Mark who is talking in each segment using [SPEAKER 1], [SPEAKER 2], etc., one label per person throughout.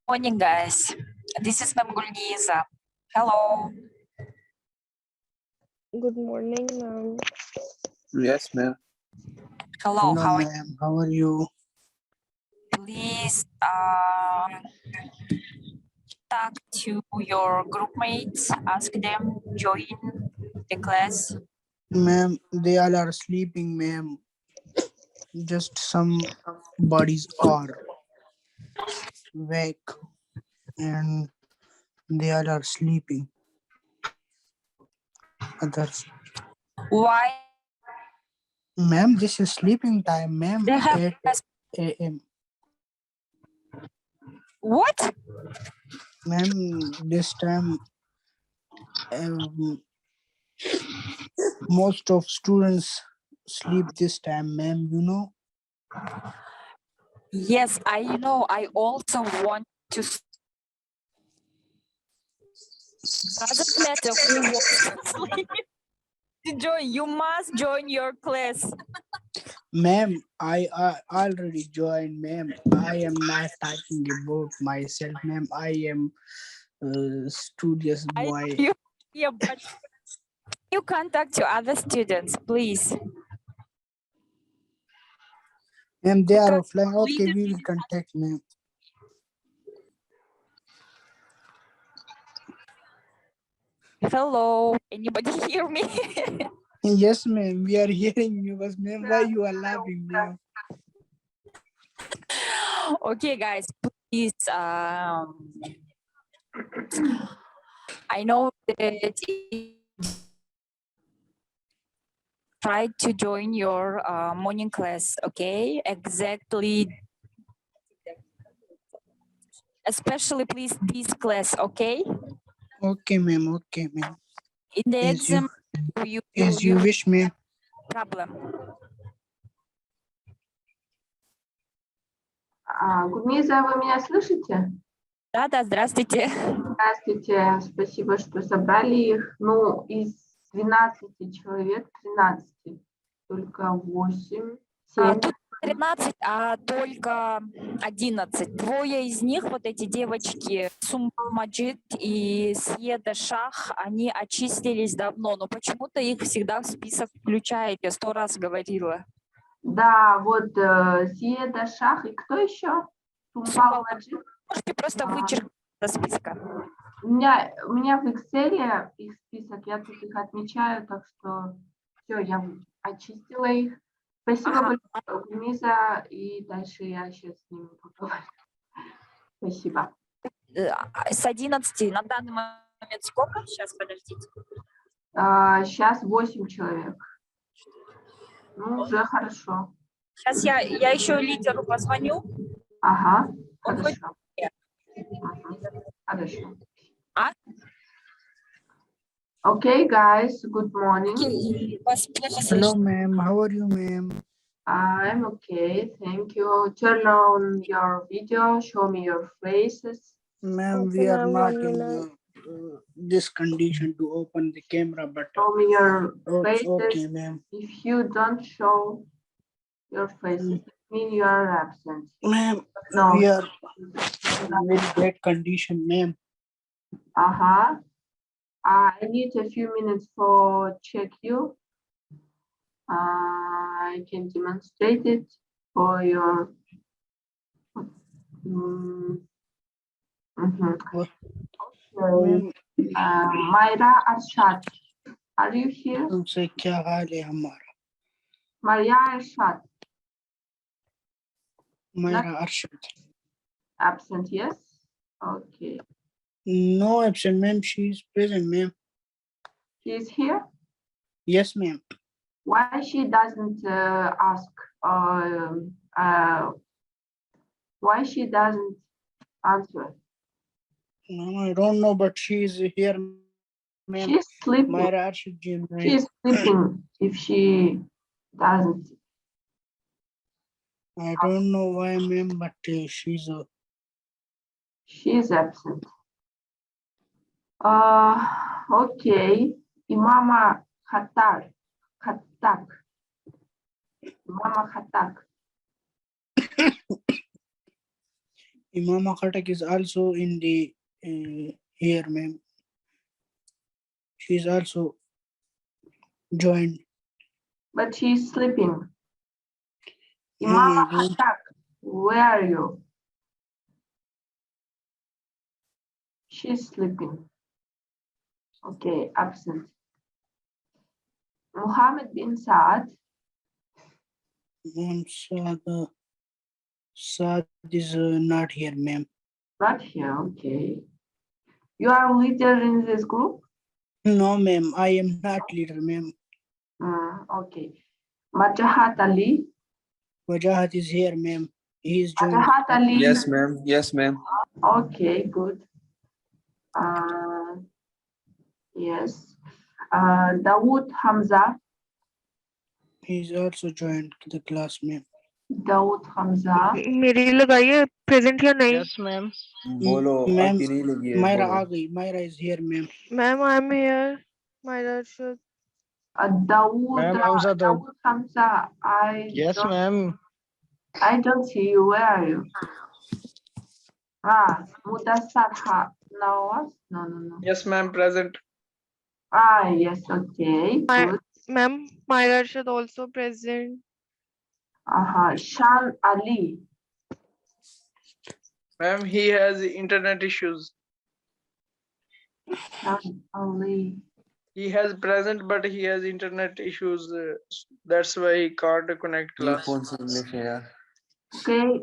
[SPEAKER 1] Morning, guys. This is Ma'am Gulniza. Hello.
[SPEAKER 2] Good morning, ma'am.
[SPEAKER 3] Yes, ma'am.
[SPEAKER 1] Hello.
[SPEAKER 4] Hello,
[SPEAKER 1] How are
[SPEAKER 4] ma'am. How are you?
[SPEAKER 1] you? Please talk to your group mates. Ask them join the class.
[SPEAKER 4] Ma'am, they all are sleeping, ma'am. Just some bodies are awake and they all are sleeping. Others.
[SPEAKER 1] Why
[SPEAKER 4] Ma'am, this is sleeping time, ma'am.
[SPEAKER 1] they have
[SPEAKER 4] 8
[SPEAKER 1] class?
[SPEAKER 4] a.m.
[SPEAKER 1] What?
[SPEAKER 4] Ma'am, this time most of students sleep this time, ma'am, you know.
[SPEAKER 1] Yes, I know. I also want to. Doesn't matter who wants to sleep. To join, you must join your class.
[SPEAKER 4] Ma'am, I already joined, ma'am. I am not talking about myself, ma'am. I am a studious
[SPEAKER 1] I know
[SPEAKER 4] boy.
[SPEAKER 1] you. Yeah, but you contact your other students, please.
[SPEAKER 4] Ma'am, they are
[SPEAKER 1] Because
[SPEAKER 4] offline. Okay,
[SPEAKER 1] leader
[SPEAKER 4] we will contact ma'am.
[SPEAKER 1] Hello, anybody hear me?
[SPEAKER 4] Yes, ma'am. We are hearing you, but ma'am, why you are laughing, ma'am?
[SPEAKER 1] Okay, guys, please. I know that try to join your morning class. Okay, exactly. Especially, please, this class. Okay,
[SPEAKER 4] Okay, ma'am. Okay, ma'am.
[SPEAKER 1] in the
[SPEAKER 4] As you
[SPEAKER 1] exam, you
[SPEAKER 4] wish, ma'am.
[SPEAKER 1] problem.
[SPEAKER 5] Гумиза, вы меня слышите?
[SPEAKER 1] Да, здравствуйте.
[SPEAKER 5] Здравствуйте, спасибо, что собрали их. Ну, из 12 человек, 13, только 8, 7.
[SPEAKER 1] Тут 13, а только 11. Двое из них, вот эти девочки, Суммаджид и Съеда Шах, они очистились давно, но почему-то их всегда в список включают. Я 100 раз говорила.
[SPEAKER 5] Да, вот Сиеда Шах и кто еще? Тумбал Маджид.
[SPEAKER 1] Можете просто вычеркнуть со списка.
[SPEAKER 5] У меня в Excel их список, я тут их отмечаю, так что все, я очистила их. Спасибо большое, Гумиза, и дальше я сейчас с ними поговорю. Спасибо.
[SPEAKER 1] С 11 на данный момент сколько? Сейчас, подождите.
[SPEAKER 5] Сейчас 8 человек. Ну, уже хорошо.
[SPEAKER 1] Сейчас я еще лидеру позвоню.
[SPEAKER 5] Ага,
[SPEAKER 1] Он
[SPEAKER 5] хорошо. Хорошо.
[SPEAKER 1] А?
[SPEAKER 5] Okay, guys, good morning.
[SPEAKER 1] Вас плохо
[SPEAKER 4] Hello,
[SPEAKER 1] слышно.
[SPEAKER 4] ma'am. How are you, ma'am?
[SPEAKER 5] I'm okay, thank you. Turn on your video, show me your faces.
[SPEAKER 4] Ma'am,
[SPEAKER 2] Okay,
[SPEAKER 4] we are
[SPEAKER 2] ma'am,
[SPEAKER 4] not
[SPEAKER 2] 1
[SPEAKER 4] in
[SPEAKER 2] minute.
[SPEAKER 4] this condition to open the camera, but
[SPEAKER 5] Show me your faces.
[SPEAKER 4] okay, ma'am.
[SPEAKER 5] If you don't show your faces, it means you are absent.
[SPEAKER 4] Ma'am,
[SPEAKER 5] No.
[SPEAKER 4] we are in very bad condition, ma'am.
[SPEAKER 5] I need a few minutes for check you. I can demonstrate it for your.
[SPEAKER 4] What?
[SPEAKER 5] Okay. Mayra Arshad, are you here?
[SPEAKER 4] तुमसे क्या हाल है हमारा?
[SPEAKER 5] Maria Arshad,
[SPEAKER 4] Mayra Arshad.
[SPEAKER 5] absent, yes? Okay.
[SPEAKER 4] No absent, ma'am. She is present, ma'am.
[SPEAKER 5] She is here?
[SPEAKER 4] Yes, ma'am.
[SPEAKER 5] Why she doesn't ask? Why she doesn't answer?
[SPEAKER 4] No, I don't know, but she is here, ma'am.
[SPEAKER 5] She's sleeping.
[SPEAKER 4] Mayra Arshad ji, ma'am.
[SPEAKER 5] She's sleeping if she doesn't.
[SPEAKER 4] I don't know why, ma'am, but she's
[SPEAKER 5] She's absent. Okay. Imama Khatak. Imama Khatak.
[SPEAKER 4] Imama Khatak is also in the here, ma'am. She is also joined.
[SPEAKER 5] But she's sleeping.
[SPEAKER 4] Ma'am,
[SPEAKER 5] Imama
[SPEAKER 4] I don't.
[SPEAKER 5] Khatak, where are you? She's sleeping. Okay, absent. Muhammad bin Saad,
[SPEAKER 4] Ma'am, Saad is not here, ma'am.
[SPEAKER 5] not here. Okay. You are leader in this group?
[SPEAKER 4] No, ma'am. I am not leader, ma'am.
[SPEAKER 5] Okay. Majahat Ali.
[SPEAKER 4] Wajahat is here, ma'am. He is joined.
[SPEAKER 5] Majahat Ali.
[SPEAKER 3] Yes, ma'am. Yes, ma'am.
[SPEAKER 5] Okay, good. Yes. Dawood Hamza.
[SPEAKER 4] He is also joined the class, ma'am.
[SPEAKER 5] Dawood Hamza.
[SPEAKER 2] मेरी लगाइए present या नहीं?
[SPEAKER 6] Yes, ma'am.
[SPEAKER 3] बोलो
[SPEAKER 4] Ma'am,
[SPEAKER 3] आपकी नहीं लगी है
[SPEAKER 4] Myra
[SPEAKER 3] बोलो
[SPEAKER 4] आ गई. Myra is here, ma'am.
[SPEAKER 2] Ma'am, I'm here. My Darshad.
[SPEAKER 5] Dawood,
[SPEAKER 6] Ma'am, Hamza though.
[SPEAKER 5] Dawood Hamza.
[SPEAKER 6] Yes, ma'am.
[SPEAKER 5] I don't see you. Where are you? Mudassar Nawaz? No.
[SPEAKER 6] Yes, ma'am. Present.
[SPEAKER 5] Yes, okay,
[SPEAKER 2] My-
[SPEAKER 5] good.
[SPEAKER 2] Ma'am, my Darshad also present.
[SPEAKER 5] Shan Ali.
[SPEAKER 6] Ma'am, he has internet issues.
[SPEAKER 5] Shan Ali.
[SPEAKER 6] He has present, but he has internet issues. That's why he can't connect
[SPEAKER 3] ये
[SPEAKER 6] class.
[SPEAKER 3] कौन सी English है यार
[SPEAKER 5] Okay,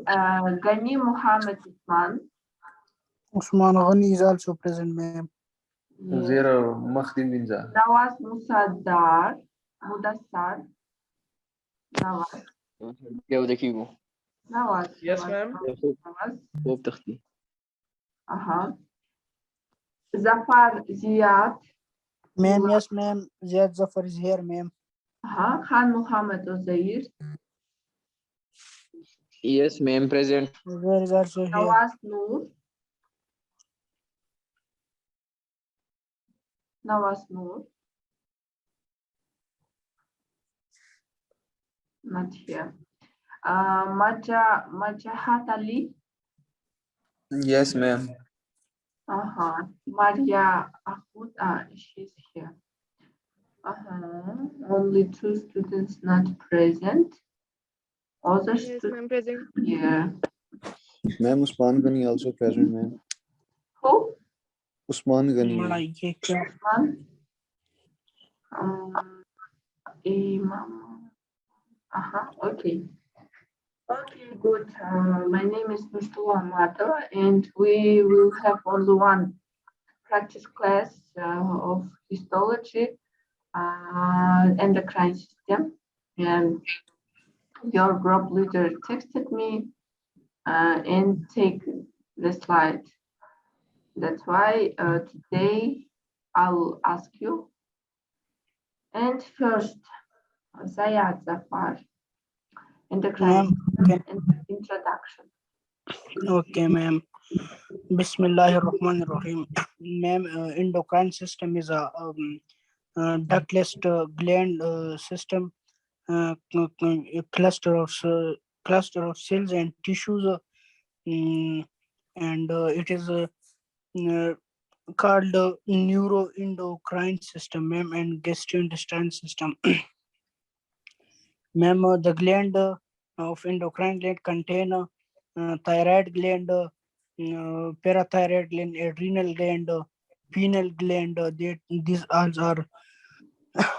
[SPEAKER 5] Gani Muhammad Usman.
[SPEAKER 4] Usman Ghani is also present, ma'am.
[SPEAKER 5] Yes.
[SPEAKER 3] zero مخدم بنزا
[SPEAKER 5] Nawaz Mudassar. Nawaz.
[SPEAKER 7] क्या देखिए
[SPEAKER 5] Nawaz.
[SPEAKER 6] Yes,
[SPEAKER 5] Nawaz,
[SPEAKER 6] ma'am.
[SPEAKER 5] Nawaz.
[SPEAKER 7] वो तख्ती
[SPEAKER 5] Zafar Ziad.
[SPEAKER 4] Ma'am, yes, ma'am. Ziad Zafar is here, ma'am.
[SPEAKER 5] Khan Muhammad Uzair.
[SPEAKER 7] Yes, ma'am, present.
[SPEAKER 4] There is also here.
[SPEAKER 5] Nawaz Noor. Nawaz Noor. Not here. Majahat Ali.
[SPEAKER 3] yes ma'am
[SPEAKER 5] Maria Ahud. She's here. Only 2 students not present. Other
[SPEAKER 2] Yes,
[SPEAKER 5] students
[SPEAKER 2] ma'am, present.
[SPEAKER 5] here.
[SPEAKER 8] Ma'am, Usman Ghani also present, ma'am.
[SPEAKER 5] Who?
[SPEAKER 8] Usman Ghani,
[SPEAKER 4] बड़ा
[SPEAKER 8] ma'am.
[SPEAKER 4] ये क्या
[SPEAKER 5] One. Imam. Okay. Okay, good. My name is Nursuluu Amatova, and we will have only one practice class of histology, endocrine system, and your group leader texted me and take the slide. That's why today I'll ask you. And first, Zayat Zafar, endocrine
[SPEAKER 4] ma'am?
[SPEAKER 5] system and introduction.
[SPEAKER 4] Okay, ma'am. Bismillahirrahmanirrahim. Ma'am, endocrine system is a ductless gland system, a cluster of cells and tissues, and it is called neuroendocrine system, ma'am, and gastrointestinal system. Ma'am, the gland of endocrine gland contain thyroid gland, parathyroid gland, adrenal gland, pineal gland. These all are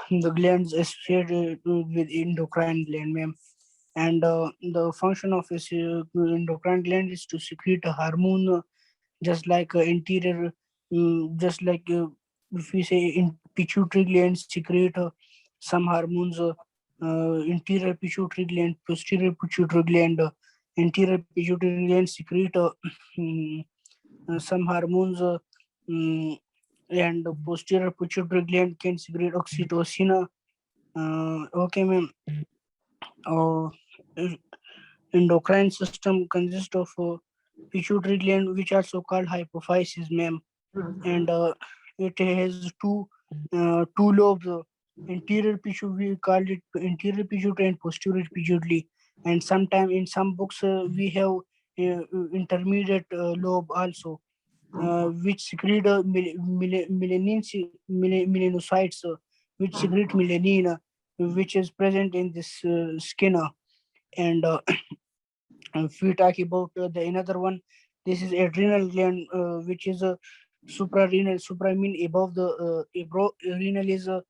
[SPEAKER 4] the glands associated with endocrine gland, ma'am. And the function of this endocrine gland is to secrete a hormone, just like anterior, just like if we say in pituitary gland secrete some hormones. Interior pituitary gland, posterior pituitary gland, anterior pituitary gland secrete some hormones, and posterior pituitary gland can secrete oxytocin. Okay, ma'am. Uh, endocrine system consists of pituitary gland, which also called hypophysis, ma'am, and it has two lobes. Anterior pituitary, we called it anterior pituitary and posterior pituitary. And sometime in some books we have intermediate lobe also, which secrete melanocytes, which secrete melanin, which is present in this skin. And if we talk about the another one, this is adrenal gland, which is a suprarenal. Supra mean above the renal is a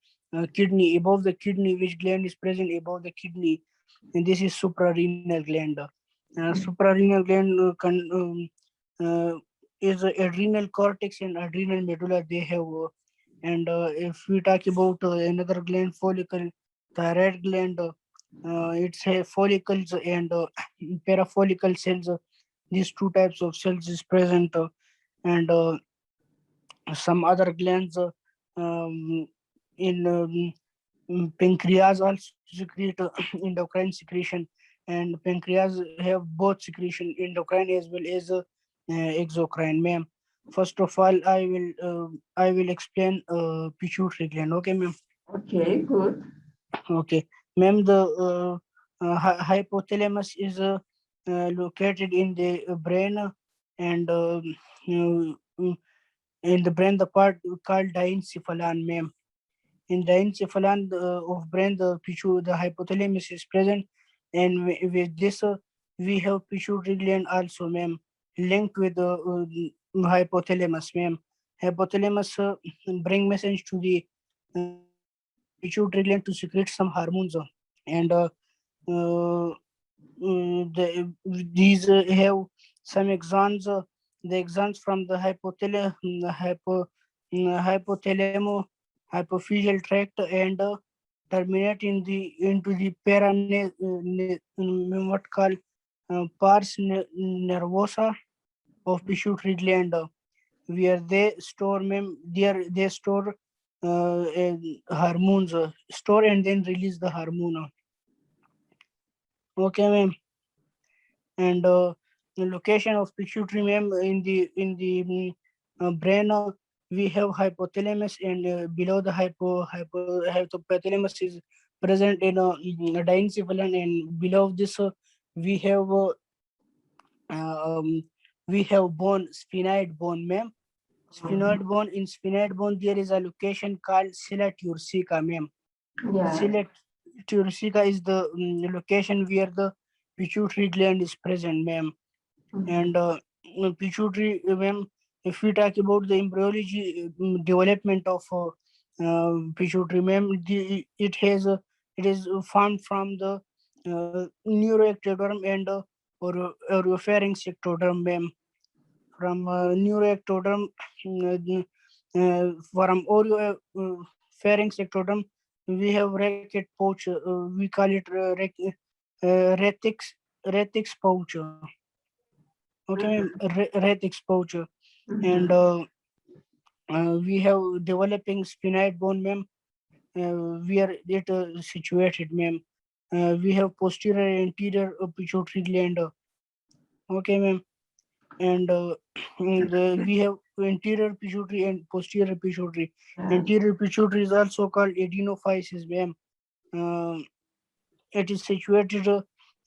[SPEAKER 4] kidney, above the kidney, which gland is present above the kidney, and this is suprarenal gland. Suprarenal gland is a adrenal cortex and adrenal medulla they have. And if we talk about another gland, follicle, thyroid gland, it's a follicles and parafollicle cells. These two types of cells is present, and some other glands um, in pancreas also secrete endocrine secretion, and pancreas have both secretion, endocrine as well as exocrine, ma'am. First of all, I will explain pituitary gland. Okay, ma'am.
[SPEAKER 5] Okay, good.
[SPEAKER 4] Okay, ma'am. The hypothalamus is located in the brain, and in the brain, the part called diencephalon, ma'am. In the encephalon of brain, the hypothalamus is present, and with this, we have pituitary gland also, ma'am, linked with the hypothalamus, ma'am. Hypothalamus bring message to the pituitary gland to secrete some hormones, and these have some axons. The axons from the hypophyseal tract and terminate into the what called pars nervosa of pituitary gland, where they store they store hormones, store and then release the hormone. Okay, ma'am. And the location of pituitary, ma'am, in the brain, we have hypothalamus, and below the hypothalamus is present in diencephalon, and below this we have we have bone, sphenoid bone, ma'am. Sphenoid bone. In sphenoid bone, there is a location called sella turcica, ma'am.
[SPEAKER 5] Yeah.
[SPEAKER 4] Sella turcica is the location where the pituitary gland is present, ma'am. And pituitary, ma'am, if we talk about the embryology development of pituitary, ma'am, it is formed from the neuroectoderm and oropharynx ectoderm, ma'am. From neuroectoderm, from oropharynx ectoderm, we have racket pouch. We call it retix pouch. Okay, ma'am, retix pouch. And we have developing sphenoid bone, ma'am, where it situated, ma'am. We have posterior and anterior pituitary gland. Okay, ma'am. And we have anterior pituitary and posterior pituitary. Anterior pituitary is also called adenophysis, ma'am. It is situated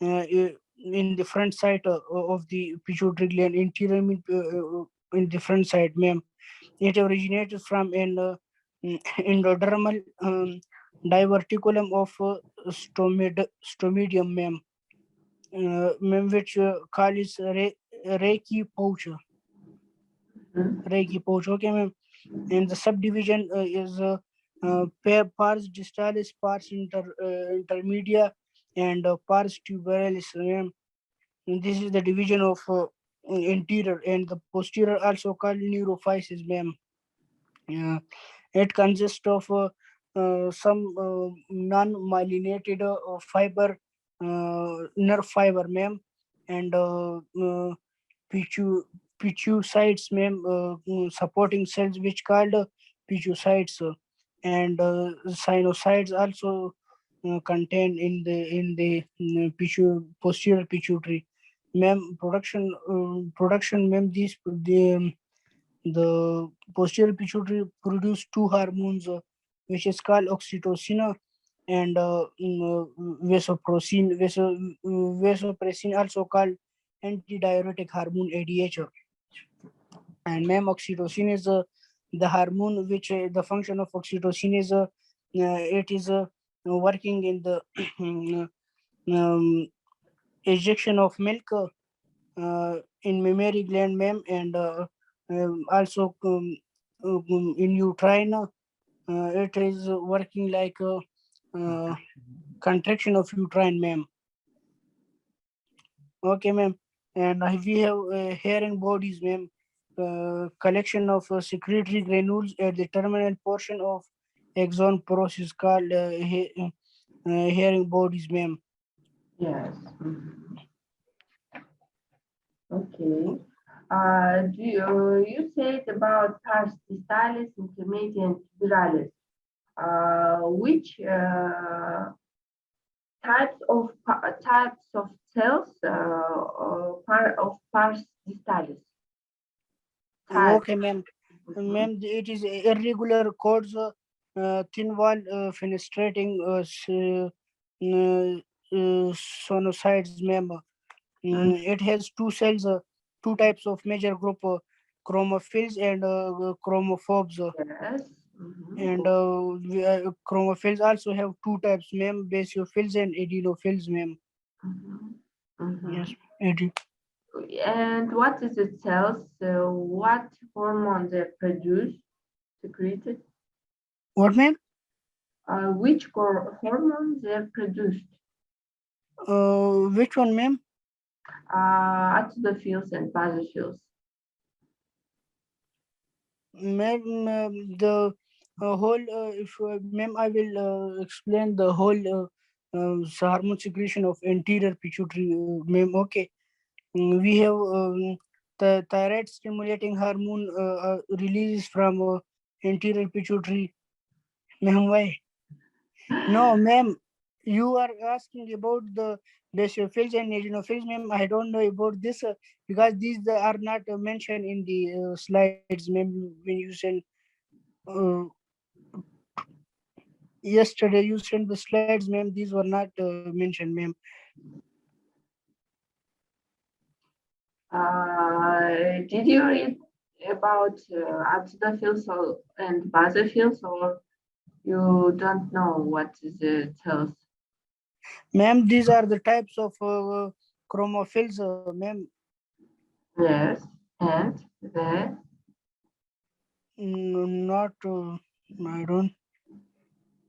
[SPEAKER 4] in the front side of the pituitary gland. Anterior in the front side, ma'am. It originated from an endodermal diverticulum of stomidium, ma'am. Ma'am, which call is Reiki pouch. Reiki pouch, okay, ma'am. And the subdivision is pars distalis, pars intermedia, and pars tuberalis, ma'am. And this is the division of anterior, and the posterior also called neurophysis, ma'am. It consists of some non-myelinated fiber, nerve fiber, ma'am, and pituocytes, ma'am, supporting cells which called pituocytes, and sinusoids also contained in the posterior pituitary, ma'am. Production, ma'am. The posterior pituitary produce two hormones, which is called oxytocin and vasopressin. Vasopressin also called antidiuretic hormone ADH. And ma'am, oxytocin is the hormone which the function of oxytocin is it is working in the ejection of milk in mammary gland, ma'am, and also in uterine. It is working like contraction of uterine, ma'am. Okay, ma'am. And we have herring bodies, ma'am. Collection of secretory granules at the terminal portion of axon process called herring bodies, ma'am.
[SPEAKER 5] Yes. Okay. You said about pars distalis, intermediate, and spiralis. Which types of cells of pars distalis? Types.
[SPEAKER 4] Okay, ma'am. Ma'am, it is irregular cords, thin wall fenestrating sonocytes, ma'am. It has two cells, two types of major group, chromophils and chromophobes.
[SPEAKER 5] Yes.
[SPEAKER 4] And chromophils also have two types, ma'am, basophils and adenophils, ma'am. Yes,
[SPEAKER 5] And what is the cells? What hormones they produce, secreted?
[SPEAKER 4] what, ma'am?
[SPEAKER 5] Which hormones they produced?
[SPEAKER 4] Which one, ma'am?
[SPEAKER 5] Acidophils and basophils.
[SPEAKER 4] Ma'am, the whole, if ma'am, I will explain the whole hormone secretion of anterior pituitary, ma'am. Okay. We have the thyroid stimulating hormone releases from anterior pituitary. Ma'am, why? No, ma'am, you are asking about the basophils and adenophils, ma'am. I don't know about this because these are not mentioned in the slides, ma'am. When you send uh, yesterday, you sent the slides, ma'am. These were not mentioned, ma'am.
[SPEAKER 5] Did you read about acidophils and basophils, or you don't know what is the cells?
[SPEAKER 4] Ma'am, these are the types of chromophils, ma'am.
[SPEAKER 5] Yes, and the
[SPEAKER 4] Not, I don't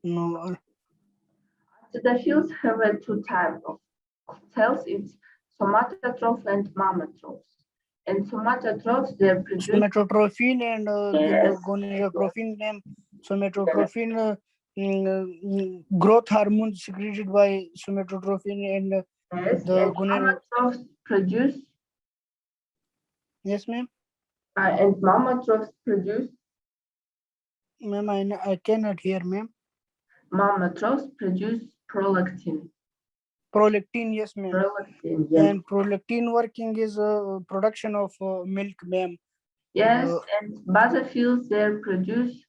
[SPEAKER 4] know.
[SPEAKER 5] acidophils have two types of cells. It's somatotroph and mammatrophs. And somatotrophs, they produce
[SPEAKER 4] Somatotrophin and
[SPEAKER 5] Yes.
[SPEAKER 4] gonadotrophin, ma'am. Somatotrophin, growth hormone secreted by somatotrophin and
[SPEAKER 5] yes,
[SPEAKER 4] the
[SPEAKER 5] and mammatrophs produce
[SPEAKER 4] yes, ma'am.
[SPEAKER 5] and mammatrophs produce
[SPEAKER 4] Ma'am, I cannot hear, ma'am.
[SPEAKER 5] mammatrophs produce prolactin.
[SPEAKER 4] Prolactin, yes, ma'am.
[SPEAKER 5] Prolactin, yes.
[SPEAKER 4] And prolactin working is production of milk, ma'am.
[SPEAKER 5] Yes, and basophils, they produce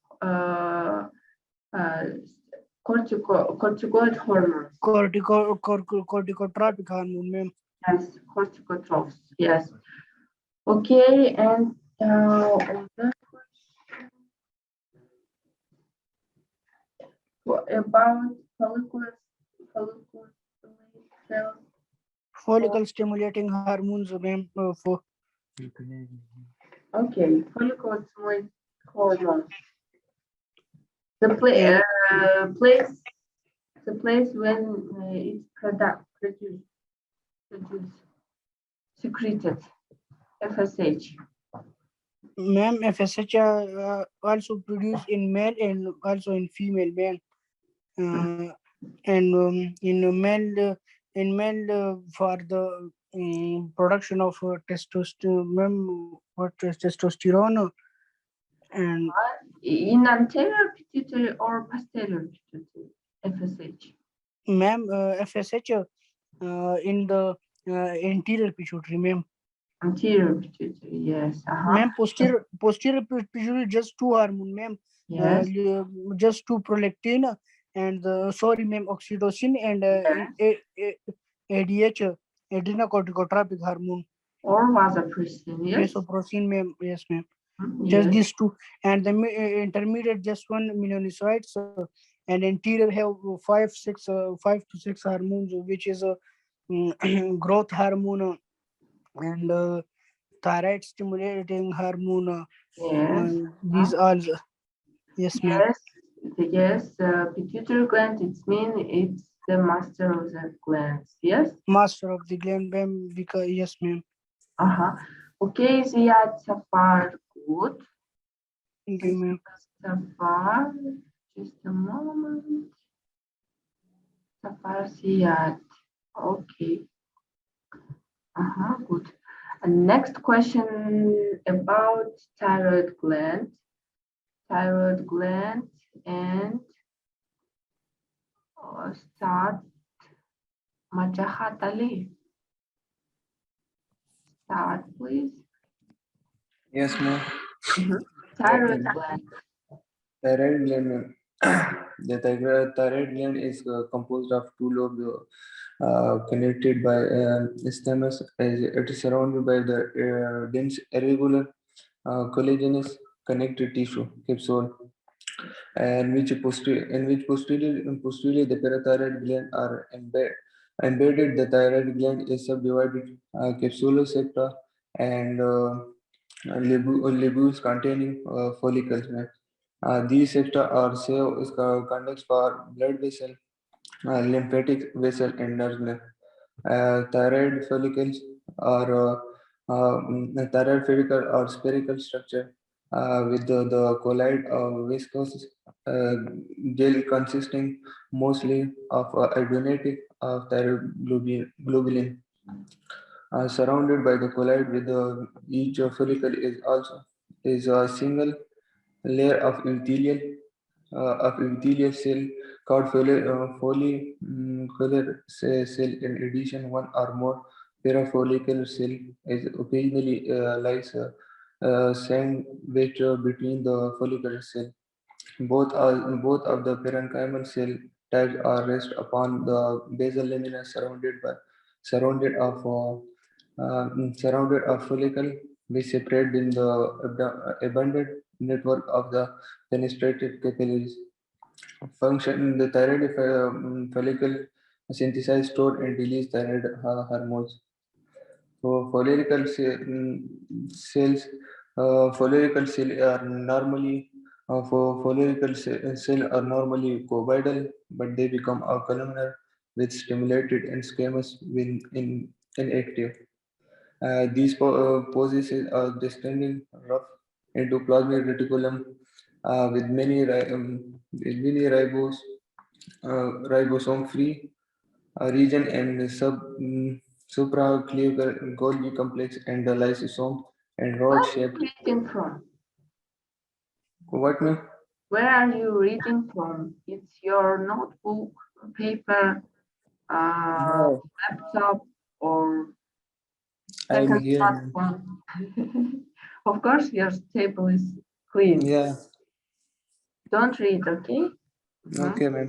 [SPEAKER 5] corticoid hormones.
[SPEAKER 4] Corticotropic hormone, ma'am.
[SPEAKER 5] Yes, corticotrophs. Yes. Okay, and what about follicular cells?
[SPEAKER 4] Follicle stimulating hormones, ma'am. For
[SPEAKER 5] Okay, follicle stimulating hormones. The place when it's produced, secreted, FSH.
[SPEAKER 4] ma'am, FSH also produced in male and also in female, ma'am. And in male for the production of testosterone, ma'am, what is testosterone? And
[SPEAKER 5] In anterior pituitary or posterior pituitary, FSH.
[SPEAKER 4] ma'am, FSH in the anterior pituitary, ma'am.
[SPEAKER 5] Anterior pituitary, yes.
[SPEAKER 4] Ma'am, posterior pituitary just two hormone, ma'am.
[SPEAKER 5] Yes.
[SPEAKER 4] Just two prolactin and sorry, ma'am, oxytocin and ADH, adrenocorticotropic hormone.
[SPEAKER 5] or vasopressin, yes?
[SPEAKER 4] Vasopressin, ma'am. Yes, ma'am.
[SPEAKER 5] Mhm,
[SPEAKER 4] Just
[SPEAKER 5] yes.
[SPEAKER 4] these two, and the intermediate just one melanocytes, and anterior have 5 to 6 hormones, which is a growth hormone, and thyroid stimulating hormone.
[SPEAKER 5] Yes.
[SPEAKER 4] These all, yes, ma'am.
[SPEAKER 5] Yes, yes, pituitary gland, it's the master of the glands, yes?
[SPEAKER 4] Master of the gland, ma'am. Because yes, ma'am.
[SPEAKER 5] Uh-huh. Okay, Ziad, so far good.
[SPEAKER 4] Thank you, ma'am.
[SPEAKER 5] So far, just a moment. So far, Ziad. Okay. Uh-huh, good. And next question about thyroid gland. Thyroid gland and start Majahat Ali. Start, please.
[SPEAKER 3] Yes, ma'am.
[SPEAKER 5] Thyroid gland.
[SPEAKER 3] Thyroid gland, ma'am. The thyroid gland is composed of two lobes connected by isthmus. It is surrounded by the dense, irregular, collagenous connective tissue capsule, and posteriorly the parathyroid gland are embedded. The thyroid gland is subdivided capsular septa and lobules containing follicles. These septa are conducts for blood vessel, lymphatic vessel, and nerve. Thyroid follicles are thyroid follicle or spherical structure with the colloid viscous uh, gel consisting mostly of adenate of thyroid globulin, surrounded by the colloid with each follicle is a single layer of epithelial cell called follicular cell. In addition, one or more parafollicular cell is occasionally lies sandwiched between the follicular cell. Both of the parenchymal cell types are rest upon the basal lamina surrounded of follicle which separate in the abundant network of the fenestrated capillaries. Function: the thyroid follicle synthesize, store, and release thyroid hormones. So cells, follicle cell are normally cell are normally coboidal, but they become a columnar with stimulated and squamous when inactive. These poses are descending rough endoplasmic reticulum with many ribosome-free region and supraclavicular Golgi complex and the lysosome and
[SPEAKER 5] Where are
[SPEAKER 3] rod-shaped.
[SPEAKER 5] you reading from?
[SPEAKER 3] What me?
[SPEAKER 5] Where are you reading from? It's your notebook, paper,
[SPEAKER 3] No,
[SPEAKER 5] laptop, or
[SPEAKER 3] I'm
[SPEAKER 5] second
[SPEAKER 3] here.
[SPEAKER 5] smartphone? Of course, your table is clean.
[SPEAKER 3] Yeah,
[SPEAKER 5] Don't read, okay? Mhm.
[SPEAKER 3] okay, man.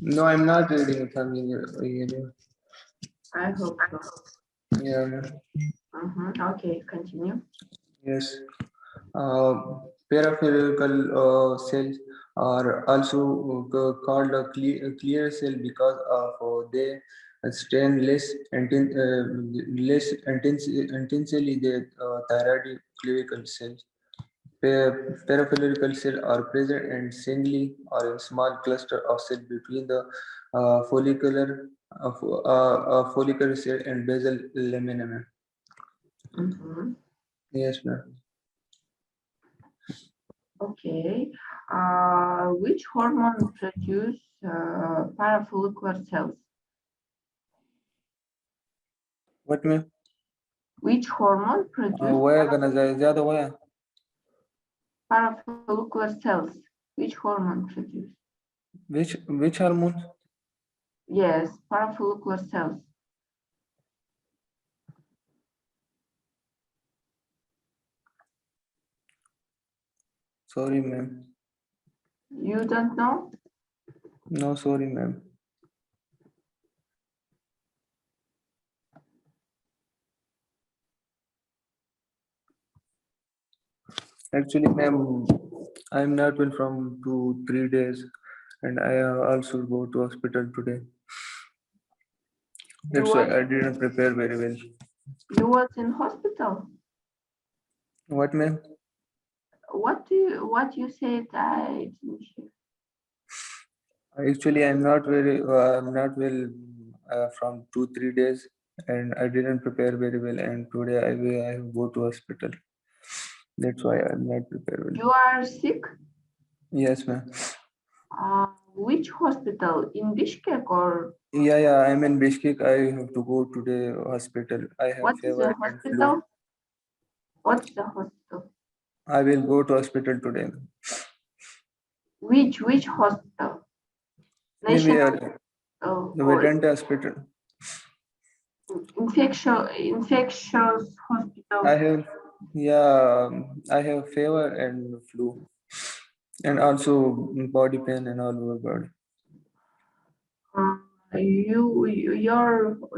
[SPEAKER 3] No, I'm not reading something here.
[SPEAKER 5] I hope so.
[SPEAKER 3] Yeah, man.
[SPEAKER 5] Okay, continue.
[SPEAKER 3] Yes. Uh, Peripheral cells are also called a clear cell because of they stain intensely the thyroid clavicle cells. Peripheral cells are present and singly or in small cluster of cells between the follicular cell and basal lamina.
[SPEAKER 5] Mhm.
[SPEAKER 3] Yes, ma'am.
[SPEAKER 5] Okay. Which hormone produce parafollicular cells?
[SPEAKER 3] What, ma'am?
[SPEAKER 5] Which hormone produce
[SPEAKER 3] Where gonna ज़्यादा where?
[SPEAKER 5] parafollicular cells? Which hormone produce?
[SPEAKER 3] Which hormone?
[SPEAKER 5] Yes, parafollicular cells.
[SPEAKER 3] Sorry, ma'am.
[SPEAKER 5] You don't know?
[SPEAKER 3] No, sorry, ma'am. Actually, ma'am, I'm not well from 2 3 days, and I also go to hospital today.
[SPEAKER 5] You
[SPEAKER 3] That's why
[SPEAKER 5] was
[SPEAKER 3] I didn't prepare very well.
[SPEAKER 5] you was in hospital.
[SPEAKER 3] What, ma'am?
[SPEAKER 5] What you said? I didn't hear.
[SPEAKER 3] Actually, I'm not well from 2 3 days, and I didn't prepare very well. And today I go to hospital. That's why I'm not prepared well.
[SPEAKER 5] You are sick.
[SPEAKER 3] Yes, ma'am.
[SPEAKER 5] Which hospital? In Bishkek or
[SPEAKER 3] Yeah, I'm in Bishkek. I have to go today hospital. I have
[SPEAKER 5] what is the
[SPEAKER 3] fever and flu.
[SPEAKER 5] hospital? What's the hospital?
[SPEAKER 3] I will go to hospital today.
[SPEAKER 5] Which hospital?
[SPEAKER 3] Maybe
[SPEAKER 5] National
[SPEAKER 3] the
[SPEAKER 5] or
[SPEAKER 3] Vedanta hospital.
[SPEAKER 5] infectious hospital?
[SPEAKER 3] I have fever and flu, and also body pain and all over body.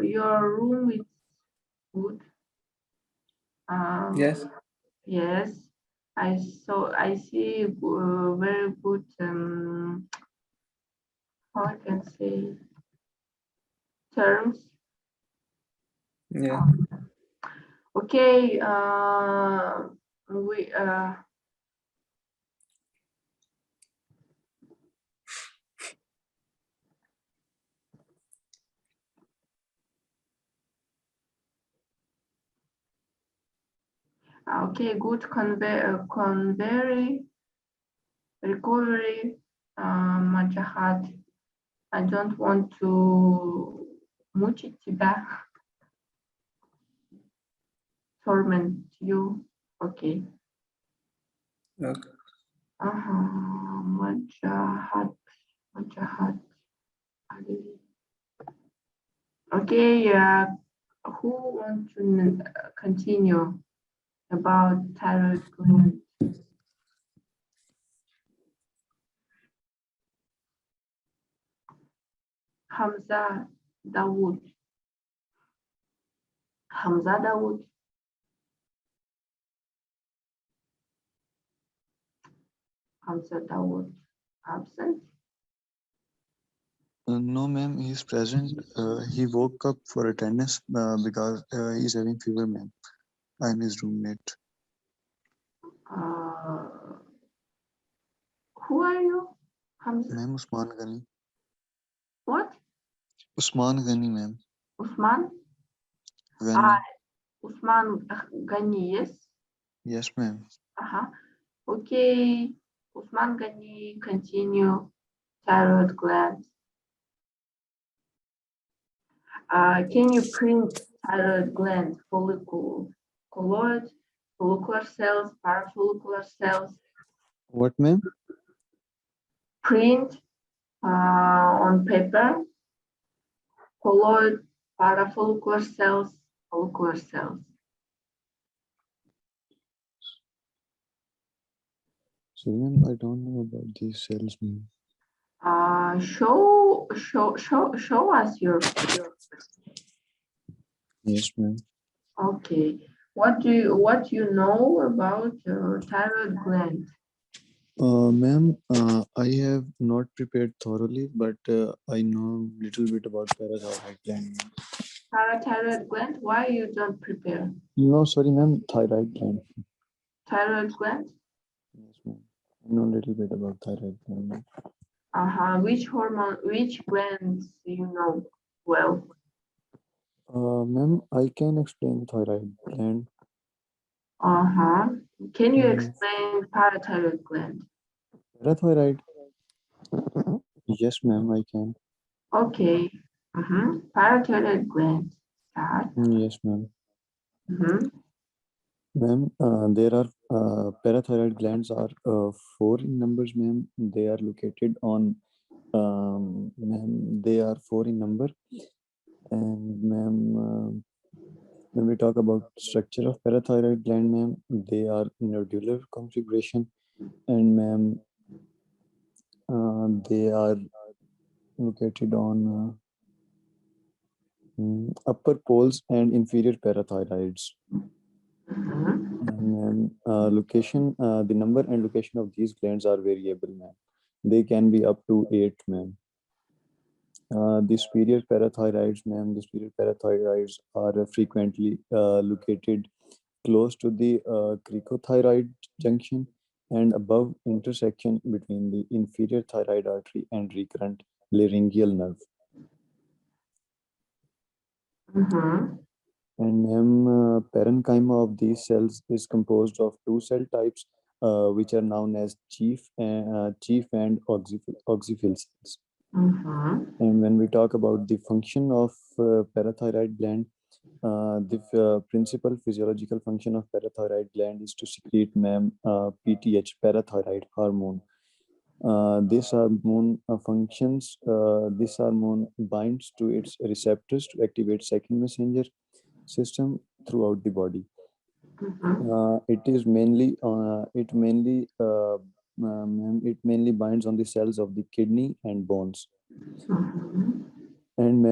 [SPEAKER 5] Your room is good.
[SPEAKER 3] Yes.
[SPEAKER 5] Yes, I see very good. How I can say terms.
[SPEAKER 3] Yeah.
[SPEAKER 5] Okay. We okay. Good recovery. Маджахат. I don't want to мучить тебя. Torment you. Okay.
[SPEAKER 3] Okay.
[SPEAKER 5] Маджахат. Okay. Who wants to continue about thyroid gland? Hamza Dawood. Hamza Dawood. Hamza Dawood absent.
[SPEAKER 8] No, ma'am, he's present. He woke up for attendance because he's having fever, ma'am. I'm his roommate.
[SPEAKER 5] Who are you? Hamza.
[SPEAKER 8] Ma'am, Usman Ghani.
[SPEAKER 5] What?
[SPEAKER 8] Usman Ghani, ma'am.
[SPEAKER 5] Usman?
[SPEAKER 8] Ghani.
[SPEAKER 5] Usman Ghani, yes?
[SPEAKER 8] Yes, ma'am.
[SPEAKER 5] Okay. Usman Ghani, continue. Thyroid gland. Can you print thyroid gland follicular cells, parafollicular cells?
[SPEAKER 8] What, ma'am?
[SPEAKER 5] Print on paper, colloid, parafollicular cells, follicular cells.
[SPEAKER 8] So, ma'am, I don't know about these cells, ma'am.
[SPEAKER 5] Show us your.
[SPEAKER 8] Yes, ma'am.
[SPEAKER 5] Okay. What do you know about thyroid gland?
[SPEAKER 8] Ma'am, I have not prepared thoroughly, but I know little bit about parathyroid gland.
[SPEAKER 5] Parathyroid gland? Why you don't prepare?
[SPEAKER 8] No, sorry, ma'am. Thyroid gland.
[SPEAKER 5] Thyroid gland?
[SPEAKER 8] Yes, ma'am. I know little bit about thyroid gland. ma'am.
[SPEAKER 5] Which hormone? Which glands you know well?
[SPEAKER 8] Ma'am, I can explain thyroid gland.
[SPEAKER 5] Can you explain parathyroid gland?
[SPEAKER 8] Parathyroid? Yes, ma'am, I can.
[SPEAKER 5] Okay. Parathyroid gland. Start.
[SPEAKER 8] Yes, ma'am. Ma'am, there are parathyroid glands are 4 in numbers, ma'am. They are located on, ma'am, they are 4 in number. And ma'am, when we talk about structure of parathyroid gland, ma'am, they are nodular configuration, and ma'am, they are located on upper poles and inferior parathyroids.
[SPEAKER 5] Mhm.
[SPEAKER 8] Location, the number and location of these glands are variable, ma'am. They can be up to 8, ma'am. The superior parathyroids, ma'am, the superior parathyroids are frequently located close to the cricothyroid junction and above intersection between the inferior thyroid artery and recurrent laryngeal nerve.
[SPEAKER 5] Mhm.
[SPEAKER 8] And parenchyma of these cells is composed of two cell types, which are known as chief and oxyphil cells.
[SPEAKER 5] Mhm.
[SPEAKER 8] And when we talk about the function of parathyroid gland, the principal physiological function of parathyroid gland is to secrete PTH, parathyroid hormone. This hormone this hormone binds to its receptors to activate second messenger system throughout the body.
[SPEAKER 5] Mhm.
[SPEAKER 8] It mainly binds on the cells of the kidney and bones.
[SPEAKER 5] Mhm.
[SPEAKER 8] And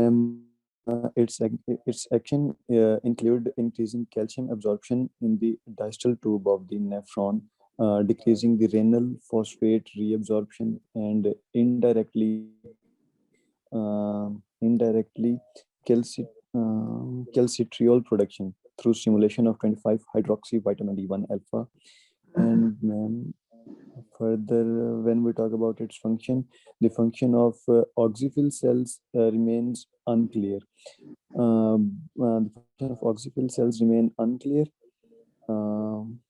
[SPEAKER 8] its action include increasing calcium absorption in the distal tube of the nephron, decreasing the renal phosphate reabsorption, and indirectly calcitriol production through stimulation of 25 hydroxy vitamin D1 alpha. And further, when we talk about its function, the function of oxyphil cells remains unclear. The function of oxyphil cells remain unclear. Um,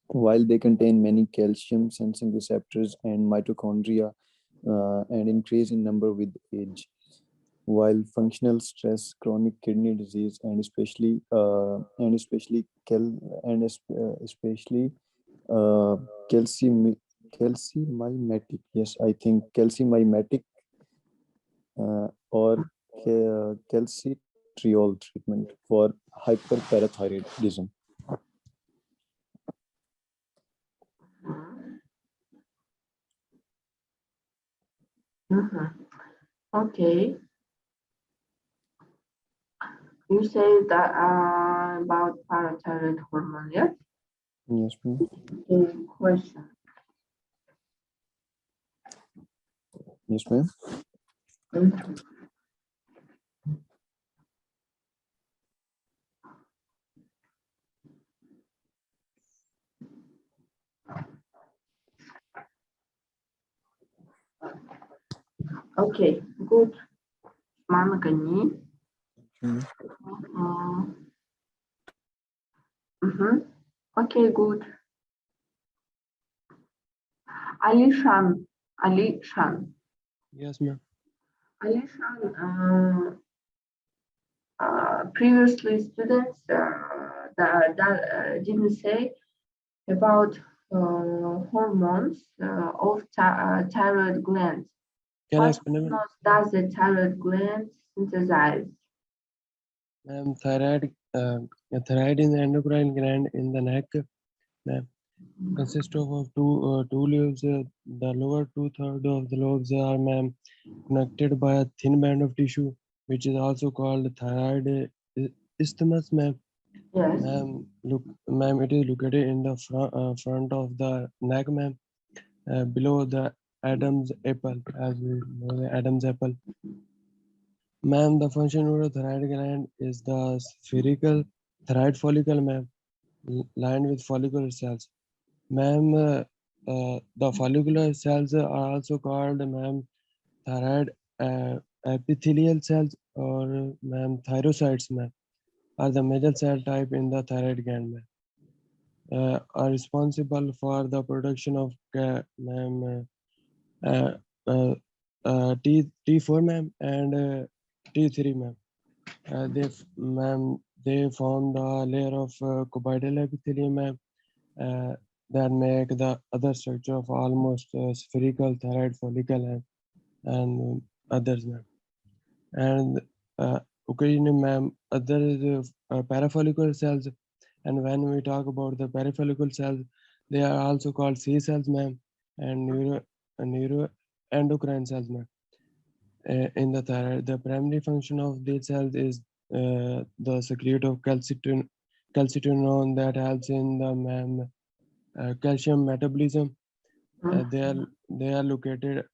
[SPEAKER 8] while they contain many calcium sensing receptors and mitochondria and increase in number with age, while functional stress, chronic kidney disease, and especially uh, calcimi- calcimimetic, yes, I think calcimimetic or calcitriol treatment for hyperparathyroidism.
[SPEAKER 5] Mhm. Okay. You say that about parathyroid hormone, yeah?
[SPEAKER 8] Yes, ma'am.
[SPEAKER 5] Okay, question.
[SPEAKER 8] Yes, ma'am.
[SPEAKER 5] Mhm. Okay, good. Mama Gani. Mm-hmm. Okay, good. Ali Shan. Ali Shan.
[SPEAKER 9] Yes, ma'am.
[SPEAKER 5] Ali Shan, previously students that didn't say about hormones of thyroid glands.
[SPEAKER 9] Can I
[SPEAKER 5] What
[SPEAKER 9] explain it?
[SPEAKER 5] hormones does the thyroid gland synthesize?
[SPEAKER 9] Ma'am, thyroid is the endocrine gland in the neck. Ma'am, consists of two lobes. The lower two-thirds of the lobes are, ma'am, connected by a thin band of tissue, which is also called thyroid isthmus, ma'am.
[SPEAKER 5] Yes.
[SPEAKER 9] Ma'am, it is located in the front of the neck, ma'am, below the Adam's apple, as we know the Adam's apple. Ma'am, the function of the thyroid gland is the spherical thyroid follicle, ma'am, lined with follicular cells. Ma'am, the follicular cells are also called, ma'am, thyroid epithelial cells or, ma'am, thyrocytes, ma'am, are the major cell type in the thyroid gland, ma'am. Are responsible for the production of, ma'am, uh, uh, T4, ma'am, and T3, ma'am. They form the layer of cuboidal epithelium, ma'am, that make the other structure of almost spherical thyroid follicle and others, ma'am. And occasionally, ma'am, other is parafollicular cells. And when we talk about the parafollicular cells, they are also called C cells, ma'am, and neuroendocrine cells, ma'am. In the thyroid, the primary function of these cells is the secrete of calcitonin that helps in the calcium metabolism. They are located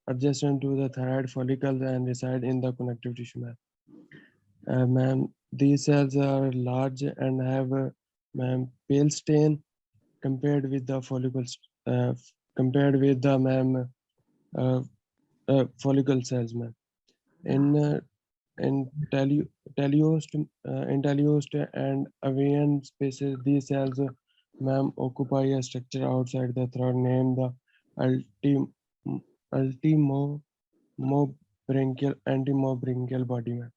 [SPEAKER 9] adjacent to the thyroid follicles and reside in the connective tissue. Ma'am, these cells are large and have a pale stain compared with the follicles. Compared with the follicle cells, ma'am. In teleost and avian species, these cells, occupy a structure outside the throat named the antimobranchial body, ma'am.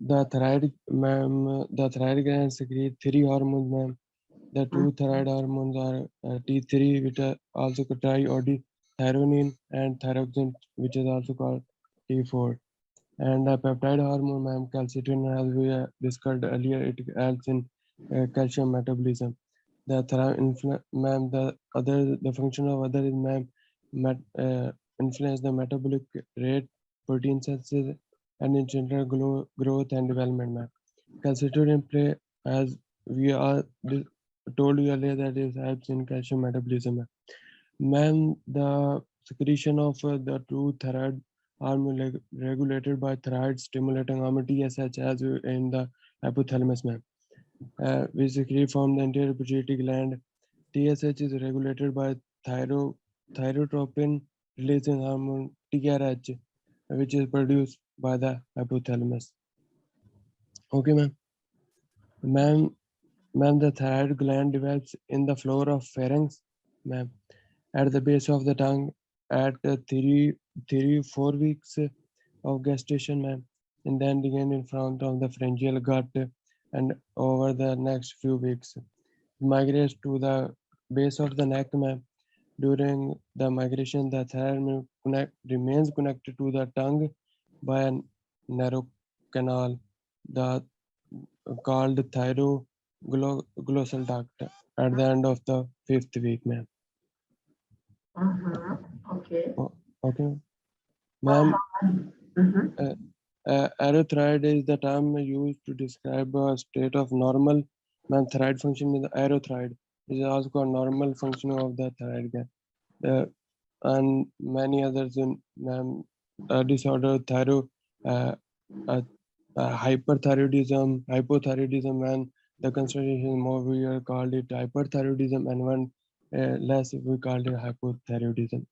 [SPEAKER 9] The thyroid gland secrete three hormones, ma'am. The two thyroid hormones are T3, which are also called triiodothyronine, and thyroxine, which is also called T4. And the peptide hormone, ma'am, calcitonin, as we discussed earlier, it helps in calcium metabolism. The function of other is, ma'am, influence the metabolic rate, protein synthesis, and in general growth and development, ma'am. Calcitonin play, as we are told you earlier, that it helps in calcium metabolism. Ma'am, the secretion of the two thyroid hormone regulated by thyroid stimulating hormone TSH as in the hypothalamus, ma'am. We secrete from the anterior pituitary gland. TSH is regulated by thyrotropin releasing hormone TRH, which is produced by the hypothalamus. Okay, ma'am. Ma'am, the thyroid gland develops in the floor of pharynx, ma'am, at the base of the tongue at 4 weeks of gestation, ma'am, and then begin in front of the pharyngeal gut and over the next few weeks. It migrates to the base of the neck, ma'am. During the migration, the thyroid remains connected to the tongue by a narrow canal called thyroglossal duct at the end of the 5th week, ma'am.
[SPEAKER 5] Okay.
[SPEAKER 9] Okay, ma'am. Aerothyroid is the term used to describe a state of normal thyroid function in the aerothyroid. It is also called normal functioning of the thyroid gland. And many others in disorder, hyperthyroidism, hypothyroidism, and the consideration more we are called it hyperthyroidism, and one less we called it hypothyroidism,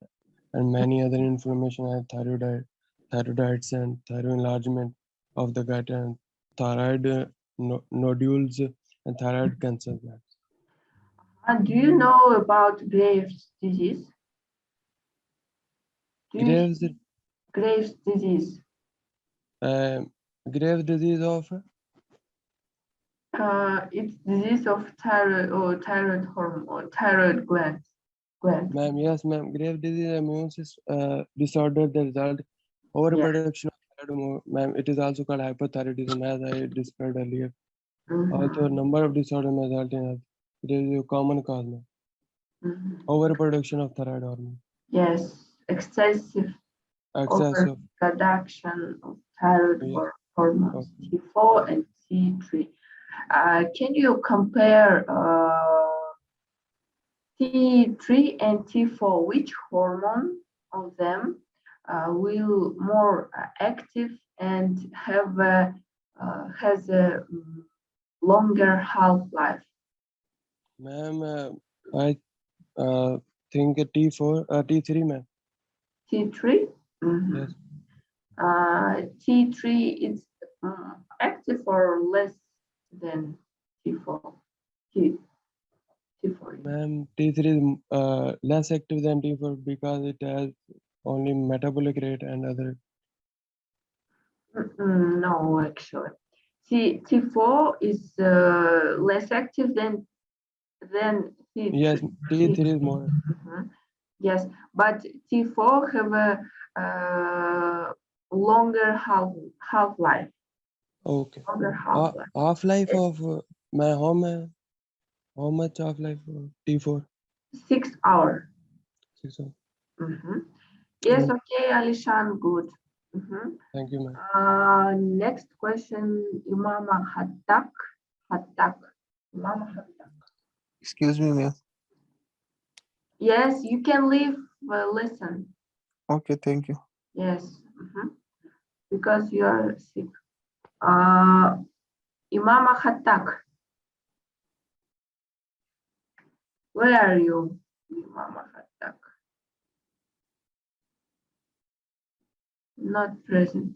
[SPEAKER 9] and many other inflammation and thyroiditis and thyroid enlargement of the gut and thyroid nodules and thyroid cancer.
[SPEAKER 5] Do you know about Graves' disease? Graves' disease.
[SPEAKER 9] Graves' disease of?
[SPEAKER 5] It's disease of thyroid or thyroid hormone or thyroid gland.
[SPEAKER 9] Ma'am, yes, ma'am. Graves' disease is immune disorder that result overproduction of thyroid. Ma'am, it is also called hypothyroidism, as I described earlier. Also, a number of disorders may result in it. It is a common cause, ma'am. Overproduction of thyroid hormone.
[SPEAKER 5] Yes, excessive overproduction of thyroid hormones T4 and T3. Can you compare T3 and T4? Which hormone of them will more active and has a longer half-life?
[SPEAKER 9] Ma'am, I think T3, ma'am.
[SPEAKER 5] T3?
[SPEAKER 9] Yes.
[SPEAKER 5] T3 is active or less than T4? T4.
[SPEAKER 9] Ma'am, T3 is less active than T4 because it has only metabolic rate and other.
[SPEAKER 5] No, actually. T4 is less active than T3.
[SPEAKER 9] Yes, T3 is more.
[SPEAKER 5] Yes, but T4 have a longer half-life.
[SPEAKER 9] Okay.
[SPEAKER 5] Longer half-life.
[SPEAKER 9] Half-life of how much half-life of T4?
[SPEAKER 5] 6 hours.
[SPEAKER 9] 6 hours.
[SPEAKER 5] Yes, okay, Alishan, good. Mhm.
[SPEAKER 9] Thank you, ma'am.
[SPEAKER 5] Next question, Imama Hattak. Imama Hattak.
[SPEAKER 3] Excuse me, ma'am.
[SPEAKER 5] Yes, you can leave. Listen.
[SPEAKER 3] Okay, thank you.
[SPEAKER 5] Yes. Because you are sick. Imama Hattak. Where are you, Imama Hattak? Not present.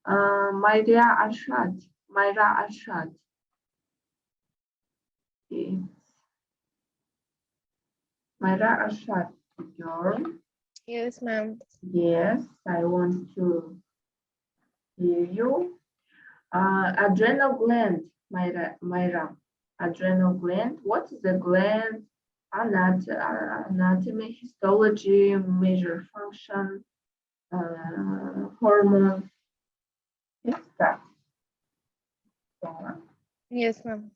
[SPEAKER 5] Myra Arshad. It's Myra Arshad, girl.
[SPEAKER 2] Yes, ma'am.
[SPEAKER 5] Yes, I want to hear you. Adrenal gland, Myra. Adrenal gland. What is a gland? Anatomy, histology, measure function, hormone. Yes, that.
[SPEAKER 2] Yes, ma'am.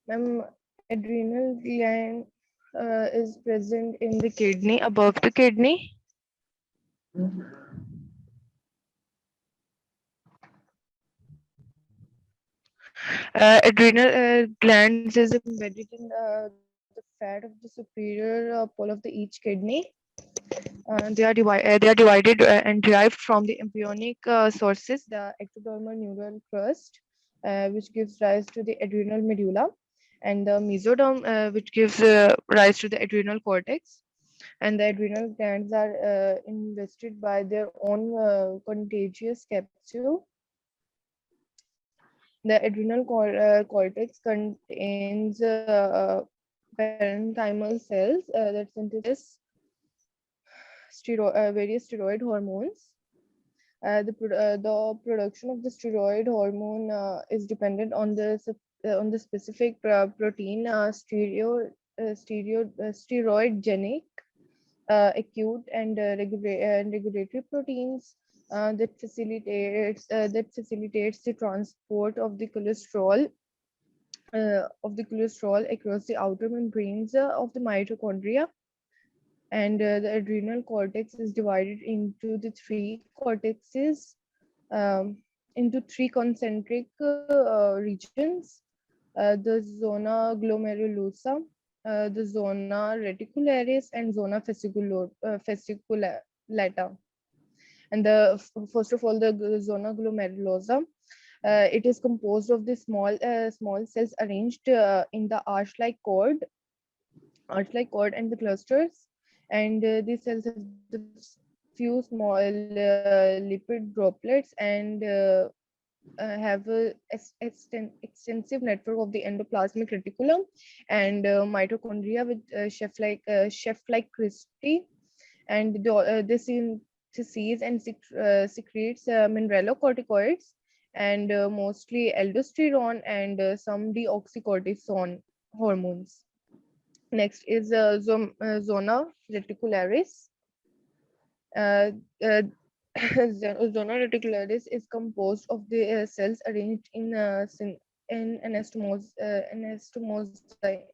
[SPEAKER 2] Ma'am, adrenal gland is present in the kidney, above the kidney. Adrenal glands is embedded in the fat of the superior pole of the each kidney. They are divided and derived from the embryonic sources, the ectodermal neural crust, which gives rise to the adrenal medulla, and the mesoderm, which gives rise to the adrenal cortex. And the adrenal glands are invested by their own contagious capsule. The adrenal cortex contains parenchymal cells that synthesize various steroid hormones. The production of the steroid hormone is dependent on the specific protein steroidogenic acute and regulatory proteins that facilitates the transport of the cholesterol across the outer membranes of the mitochondria. And the adrenal cortex is divided into the three cortexes, into three concentric regions: the zona glomerulosa, the zona reticularis, and zona fasciculata. And first of all, the zona glomerulosa. It is composed of the small cells arranged in the arch-like cord and the clusters. And these cells have the few small lipid droplets and have a extensive network of the endoplasmic reticulum and mitochondria with chef-like cristae. And this syntheses and secretes mineralocorticoids and mostly aldosterone and some deoxycortisone hormones. Next is zona reticularis. Uh, uh, Zona reticularis is composed of the cells arranged in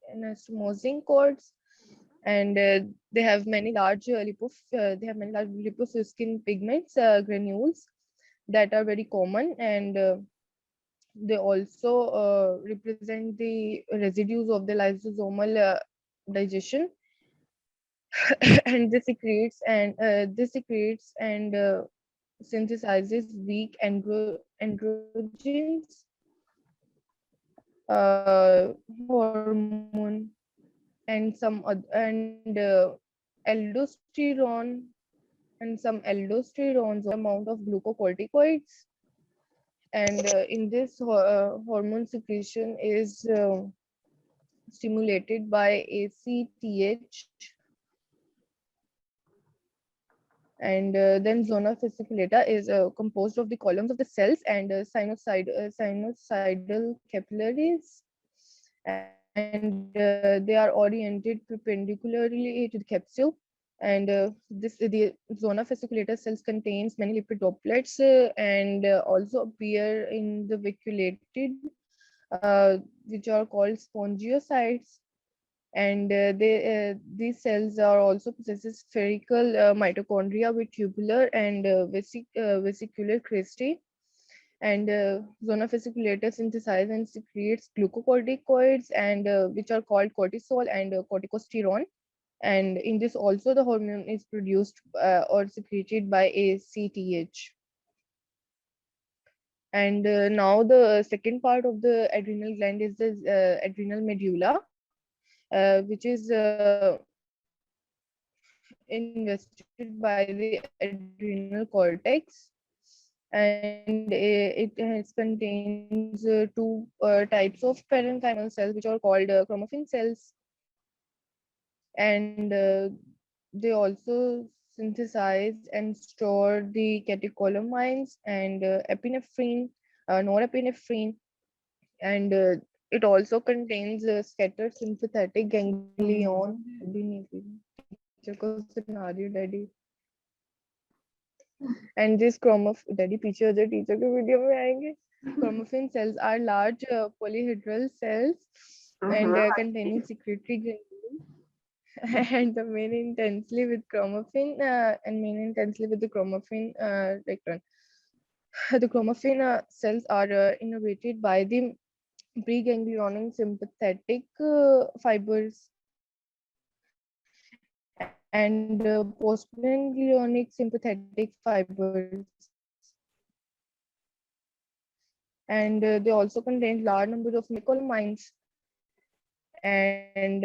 [SPEAKER 2] anastomosing cords, and they have many large lipofuscin pigments, granules that are very common, and they also represent the residues of the lysosomal digestion. And this secretes and synthesizes weak androgens hormone and aldosterone and some aldosterone amount of glucocorticoids. And in this hormone secretion is stimulated by ACTH. And then zona fasciculata is composed of the columns of the cells and sinusoidal capillaries, and they are oriented perpendicularly to the capsule. And the zona fasciculata cells contains many lipid droplets and also appear in the vacuolated, which are called spongiocytes. and these cells are also possesses spherical mitochondria with tubular and vesicular cristae, and zona fasciculator synthesize and secretes glucocorticoids and which are called cortisol and corticosterone, and in this also the hormone is produced or secreted by ACTH. And now the second part of the adrenal gland is the adrenal medulla, which is invested by the adrenal cortex, and it contains two types of parenchymal cells which are called chromaffin cells, and they also synthesize and store the catecholamines and epinephrine, norepinephrine, and it also contains scattered sympathetic ganglion. Teacher को सुना रही हूँ, daddy. And this daddy पीछे हो जाए, teacher के video में आएंगे. Chromaffin cells are large polyhedral cells and containing secretory granules and the main intensely with chromaffin the chromaffin return. The chromaffin cells are innervated by the preganglionic sympathetic fibers and postganglionic sympathetic fibers, and they also contain large number of catecholamines and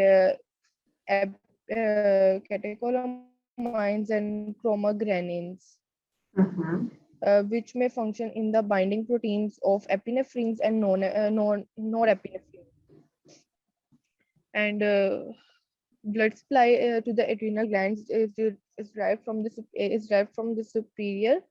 [SPEAKER 2] catecholamines and chromogranins, which may function in the binding proteins of epinephrines and norepinephrine. And blood supply to the adrenal glands is derived from the superior,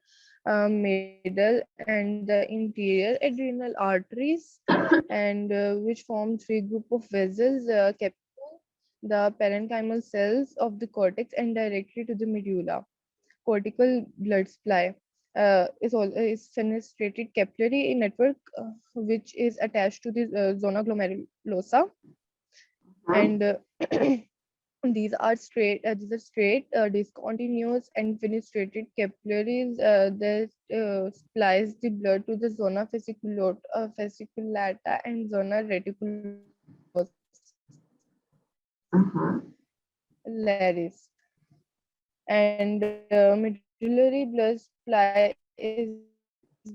[SPEAKER 2] middle, and the interior adrenal arteries, and which form three group of vessels: capsule, the parenchymal cells of the cortex, and directly to the medulla. Cortical blood supply is fenestrated capillary network, which is attached to the zona glomerulosa, and these are straight, discontinuous, and fenestrated capillaries that supplies the blood to the zona fasciculata and zona reticulolaris. And medullary blood supply is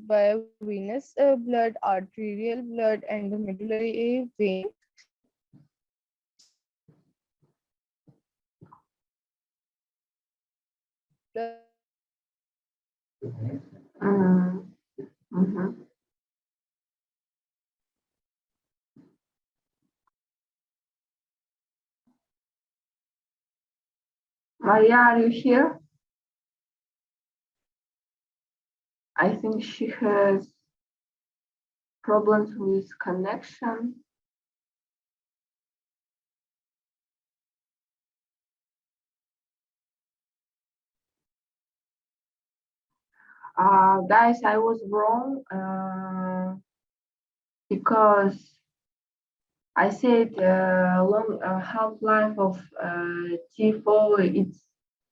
[SPEAKER 2] by venous blood, arterial blood, and the medullary vein.
[SPEAKER 5] Maria, are you here? I think she has problems with connection. Guys, I was wrong because I said long half-life of T4 it's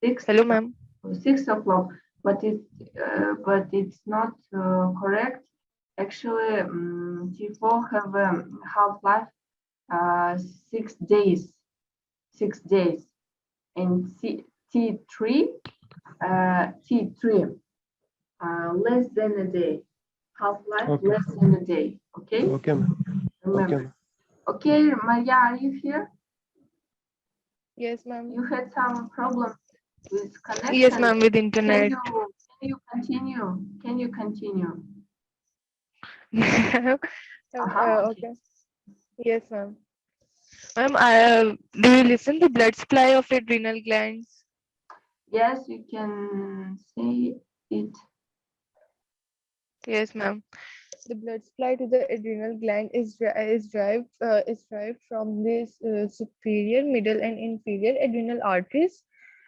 [SPEAKER 5] 6
[SPEAKER 2] Hello, ma'am.
[SPEAKER 5] 6 o'clock, but it's not correct. Actually, T4 have a half-life 6 days, and T3 less than a day, half-life
[SPEAKER 9] Okay.
[SPEAKER 5] less than a day. Okay.
[SPEAKER 9] Okay, ma'am.
[SPEAKER 5] Remember.
[SPEAKER 9] Okay, ma'am.
[SPEAKER 5] Okay, Maria, are you here?
[SPEAKER 2] Yes, ma'am.
[SPEAKER 5] You had some problem with connection.
[SPEAKER 2] Yes, ma'am, with internet.
[SPEAKER 5] Can you continue? Can you continue?
[SPEAKER 2] Okay. Yes, ma'am. Ma'am, do you listen to blood supply of adrenal glands?
[SPEAKER 5] Yes, you can say it.
[SPEAKER 2] Yes, ma'am. The blood supply to the adrenal gland is derived from this superior, middle, and inferior adrenal arteries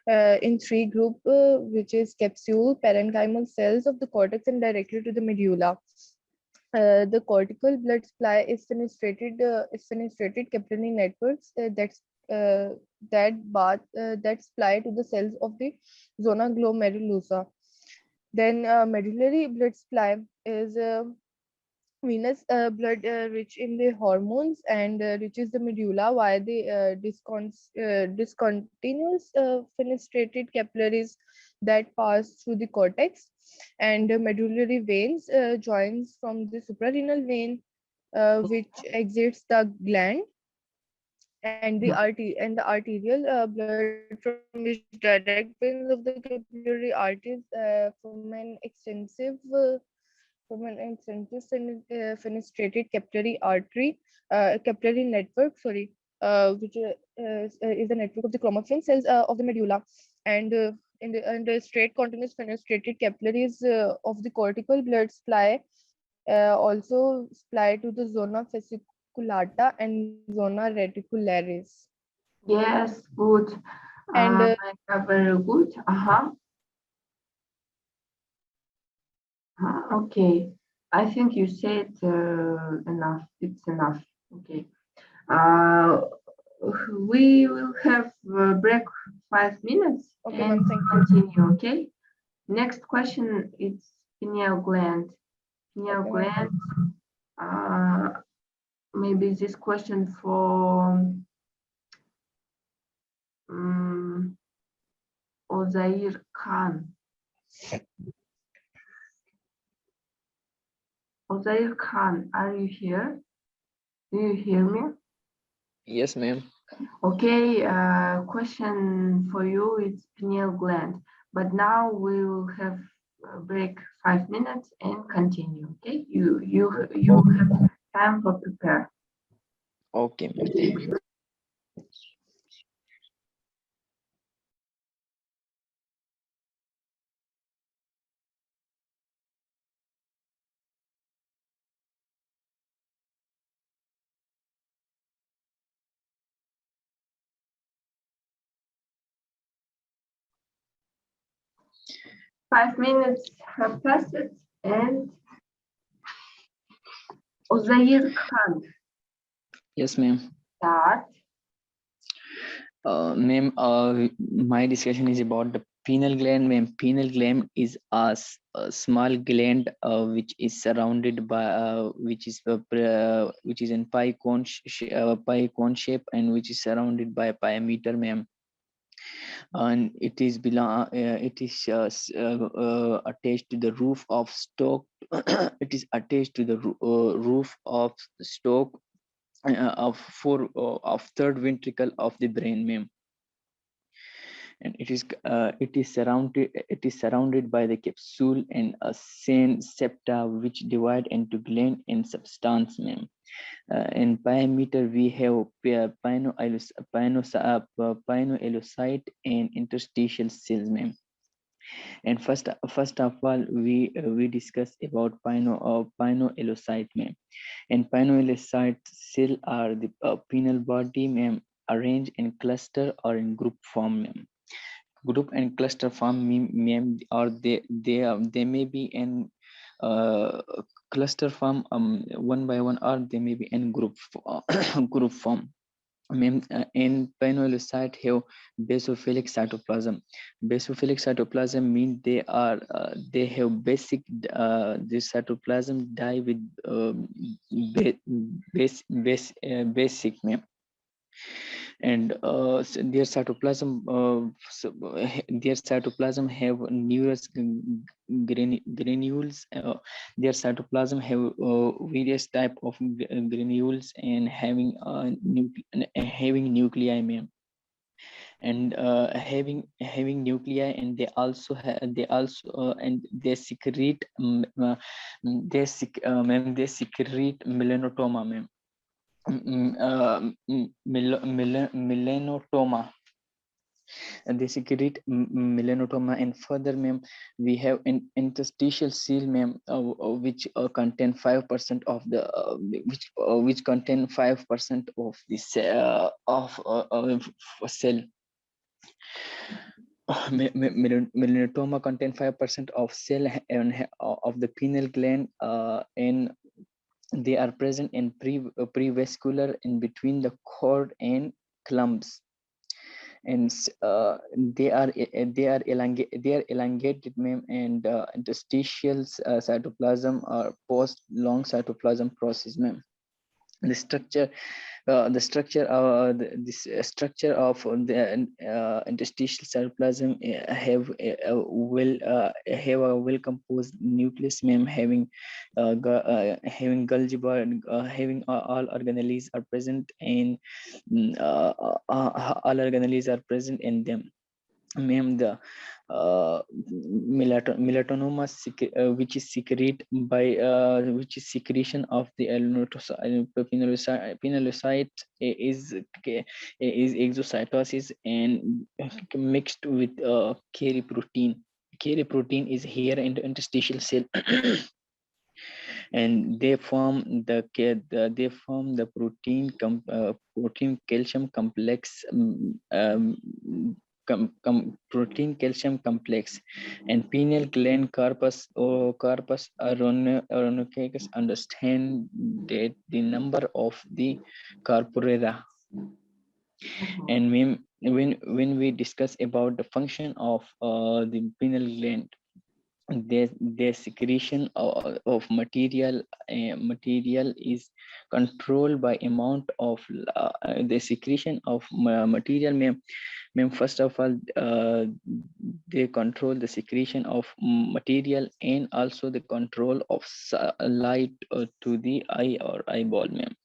[SPEAKER 2] in three group, which is capsule, parenchymal cells of the cortex, and directly to the medulla. The cortical blood supply is fenestrated capillary networks that that supply to the cells of the zona glomerulosa. Then medullary blood supply is venous blood rich in the hormones and reaches the medulla via the discontinuous fenestrated capillaries that pass through the cortex, and medullary veins joins from the suprarenal vein which exits the gland, and the arterial blood from which direct veins of the capillary arteries from an extensive fenestrated capillary artery, capillary network, sorry, which is the network of the chromaffin cells of the medulla, and in the straight continuous fenestrated capillaries of the cortical blood supply also supply to the zona fasciculata and zona reticularis.
[SPEAKER 5] Yes, good.
[SPEAKER 2] And
[SPEAKER 5] Very good. Okay. I think you said enough. It's enough. Okay. We will have a break 5 minutes
[SPEAKER 2] Okay,
[SPEAKER 5] and
[SPEAKER 2] ma'am, thank you.
[SPEAKER 5] continue. Okay. Next question is pineal gland. Pineal
[SPEAKER 2] Okay, ma'am.
[SPEAKER 5] gland. Maybe this question for Ozair Khan. Ozair Khan, are you here? Do you hear me?
[SPEAKER 7] Yes, ma'am.
[SPEAKER 5] Okay, question for you is pineal gland, but now we will have a break 5 minutes and continue. Okay, you have time for prepare.
[SPEAKER 7] Okay, ma'am. Thank you.
[SPEAKER 5] Five minutes have passed and Ozair Khan,
[SPEAKER 7] Yes, ma'am.
[SPEAKER 5] start.
[SPEAKER 7] Ma'am, my discussion is about the pineal gland. Ma'am, pineal gland is a small gland which is surrounded by which is in pie cone shape, and which is surrounded by a pyometer, ma'am. And it is attached to the roof of stalk. It is attached to the roof of stalk of third ventricle of the brain, ma'am. And it is surrounded by the capsule and a sane septa which divide into gland and substance, ma'am. In pyometer we have pinoelocyte and interstitial cells, ma'am. And first of all, we discuss about pinoelocyte, ma'am. And pinoelocyte cell are the penile body, ma'am, arranged in cluster or in group form, ma'am. Group and cluster form, ma'am, or they may be in uh, cluster form one by one, or they may be in group group form. Ma'am, in pinoelocyte have basophilic cytoplasm. Basophilic cytoplasm mean they have basic this cytoplasm die with basic, ma'am. And their cytoplasm have numerous granules. Their cytoplasm have various type of granules and having nuclei, ma'am. And having nuclei, and they also and they secrete ma'am, they secrete melanotoma, ma'am. Melanotoma, and they secrete melanotoma. And further, ma'am, we have an interstitial cell, ma'am, which contain 5% of the which contain 5% of the cell. Melanotoma contain 5% of cell and of the pineal gland, and they are present in prevascular in between the cord and clumps, and they are elongated, ma'am, and interstitial cytoplasm or post long cytoplasm process, ma'am. The structure of the interstitial cytoplasm have a well composed nucleus, ma'am, having Golgi bar, having all organelles are present, and all organelles are present in them, ma'am. The melatonin which is secretion of the pinocyte is exocytosis and mixed with protein. Protein is here in the interstitial cell and they form the protein calcium complex, protein calcium complex, and pineal gland corpus aronicus understand that the number of the corpora. And when we discuss about the function of the pineal gland, their secretion of material is controlled by amount of the secretion of material, ma'am. First of all, they control the secretion of material and also the control of light to the eye or eyeball, ma'am.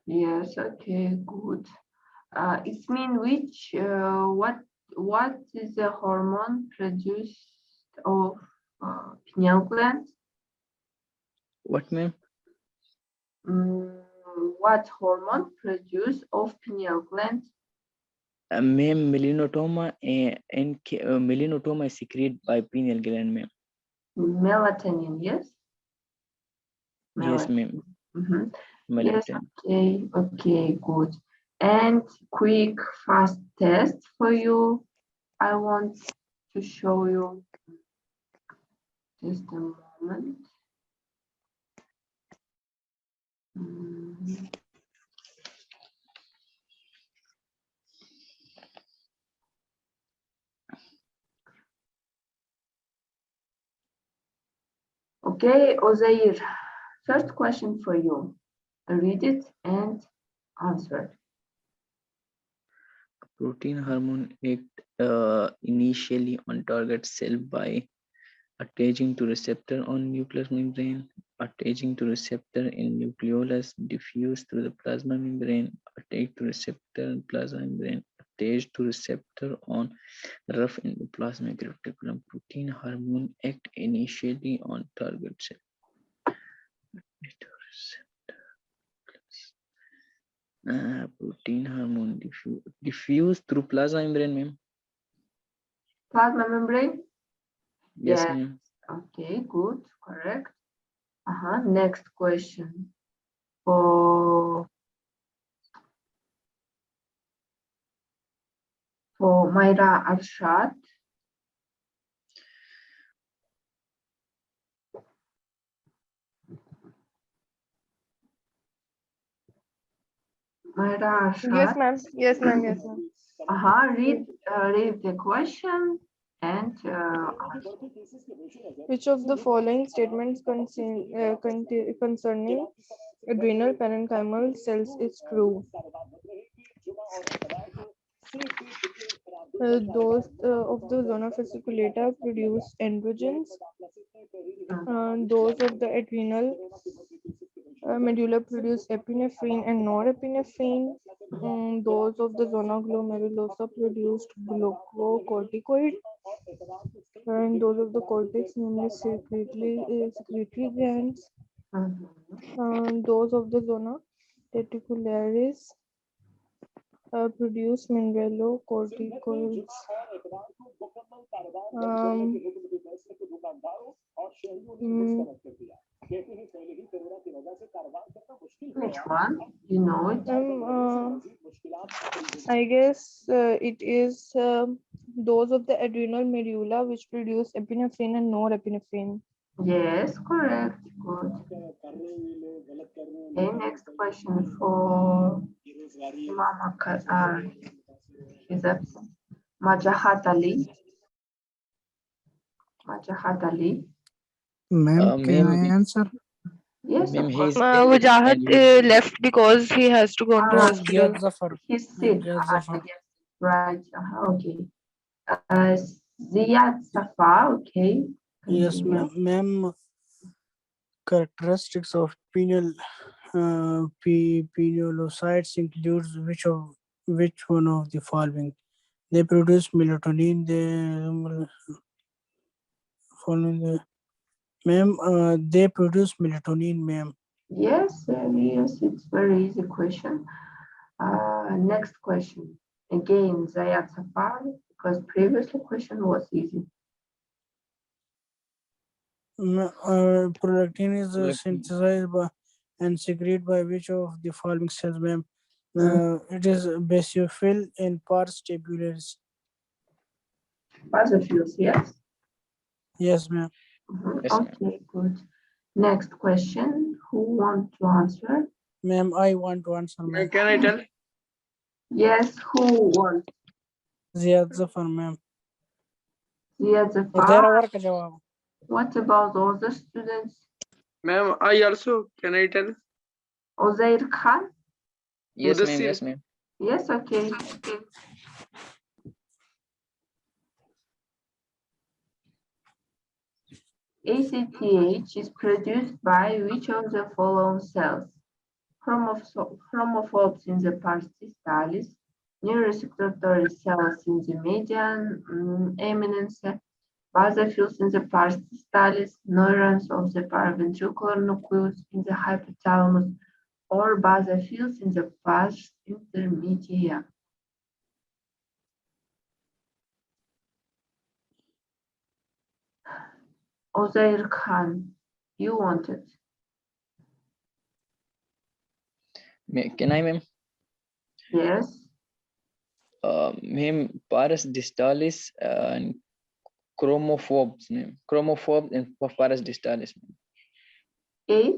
[SPEAKER 5] Yes, okay, good. It means what is the hormone produced of pineal gland?
[SPEAKER 7] What, ma'am?
[SPEAKER 5] What hormone produced of pineal gland?
[SPEAKER 7] Ma'am, melanotoma and melanotoma is secreted by pineal gland, ma'am.
[SPEAKER 5] Melatonin, yes?
[SPEAKER 7] Yes, ma'am.
[SPEAKER 5] Yes,
[SPEAKER 7] Melatonin.
[SPEAKER 5] okay, good. And quick, fast test for you. I want to show you just a moment. Okay, Ozair, first question for you. Read it and answer.
[SPEAKER 7] Protein hormone act initially on target cell by attaching to receptor on nucleus membrane, attaching to receptor in nucleolus, diffuse through the plasma membrane, attach to receptor in plasma membrane, attach to receptor on rough endoplasmic reticulum. Protein hormone act initially on target cell. Protein hormone diffuse through plasma membrane, ma'am.
[SPEAKER 5] Plasma membrane?
[SPEAKER 7] Yes, ma'am.
[SPEAKER 5] Okay, good, correct. Next question. For Mayra Arshad. Mayra Arshad.
[SPEAKER 2] Yes, ma'am. Yes, ma'am. Yes, ma'am.
[SPEAKER 5] Read the question and answer.
[SPEAKER 2] Which of the following statements concerning adrenal parenchymal cells is true? Those of the zona fasciculata produce androgens. Those of the adrenal medulla produce epinephrine and norepinephrine. Those of the zona glomerulosa produced glucocorticoid. And those of the cortex, namely secretory glands. Those of the zona reticularis produce mineralocorticoids.
[SPEAKER 5] Which one? You know it?
[SPEAKER 2] I guess it is those of the adrenal medulla which produce epinephrine and norepinephrine.
[SPEAKER 5] Yes, correct. Good. Okay, next question for Mama he's absent. Majahat Ali. Majahat Ali.
[SPEAKER 4] Ma'am, can I answer?
[SPEAKER 5] Yes,
[SPEAKER 7] Ma'am,
[SPEAKER 5] of
[SPEAKER 7] he
[SPEAKER 5] course.
[SPEAKER 7] is ill
[SPEAKER 10] Wajahat
[SPEAKER 7] and he
[SPEAKER 10] left because he has to go to
[SPEAKER 5] Ah,
[SPEAKER 10] hospital.
[SPEAKER 4] Ziad Zafar.
[SPEAKER 5] he's
[SPEAKER 4] Ma'am,
[SPEAKER 5] sick.
[SPEAKER 4] Ziad Zafar.
[SPEAKER 5] Yes, right. Okay. Ziyad Safa. Okay.
[SPEAKER 4] Yes,
[SPEAKER 5] Continue.
[SPEAKER 4] ma'am. Characteristics of pinealocytes includes which one of the following? They produce melatonin. They produce melatonin, ma'am.
[SPEAKER 5] Yes, yes, it's very easy question. Next question. Again, Zayat Safar, because previously question was easy.
[SPEAKER 4] Prolactin is
[SPEAKER 7] Prolactin.
[SPEAKER 4] synthesized by and secreted by which of the following cells, ma'am? It is basophil and pars tabularis.
[SPEAKER 5] Basophils, yes?
[SPEAKER 4] Yes, ma'am.
[SPEAKER 7] Yes, ma'am.
[SPEAKER 5] Okay, good. Next question. Who want to answer?
[SPEAKER 4] Ma'am, I want to answer, ma'am.
[SPEAKER 6] Can I tell?
[SPEAKER 5] Yes, who wants?
[SPEAKER 4] Ziad Zafar, ma'am.
[SPEAKER 5] Ziyad
[SPEAKER 4] There
[SPEAKER 5] Zafar.
[SPEAKER 4] are ka jawab.
[SPEAKER 5] What about other students?
[SPEAKER 6] Ma'am, I also, can I tell?
[SPEAKER 5] Ozair Khan?
[SPEAKER 7] Yes, ma'am.
[SPEAKER 6] Mudassir.
[SPEAKER 7] Yes, ma'am.
[SPEAKER 5] Yes, okay. ACTH is produced by which of the following cells? Chromophobes in the pars distalis, neurosekretory cells in the median eminence, basophils in the pars distalis, neurons of the paraventricular nucleus in the hypothalamus, or basophils in the pars intermedia. Ozair Khan, you wanted.
[SPEAKER 7] Can I, ma'am?
[SPEAKER 5] Yes.
[SPEAKER 7] Ma'am, pars distalis and chromophobes, ma'am. Chromophobes and pars distalis, ma'am.
[SPEAKER 5] A.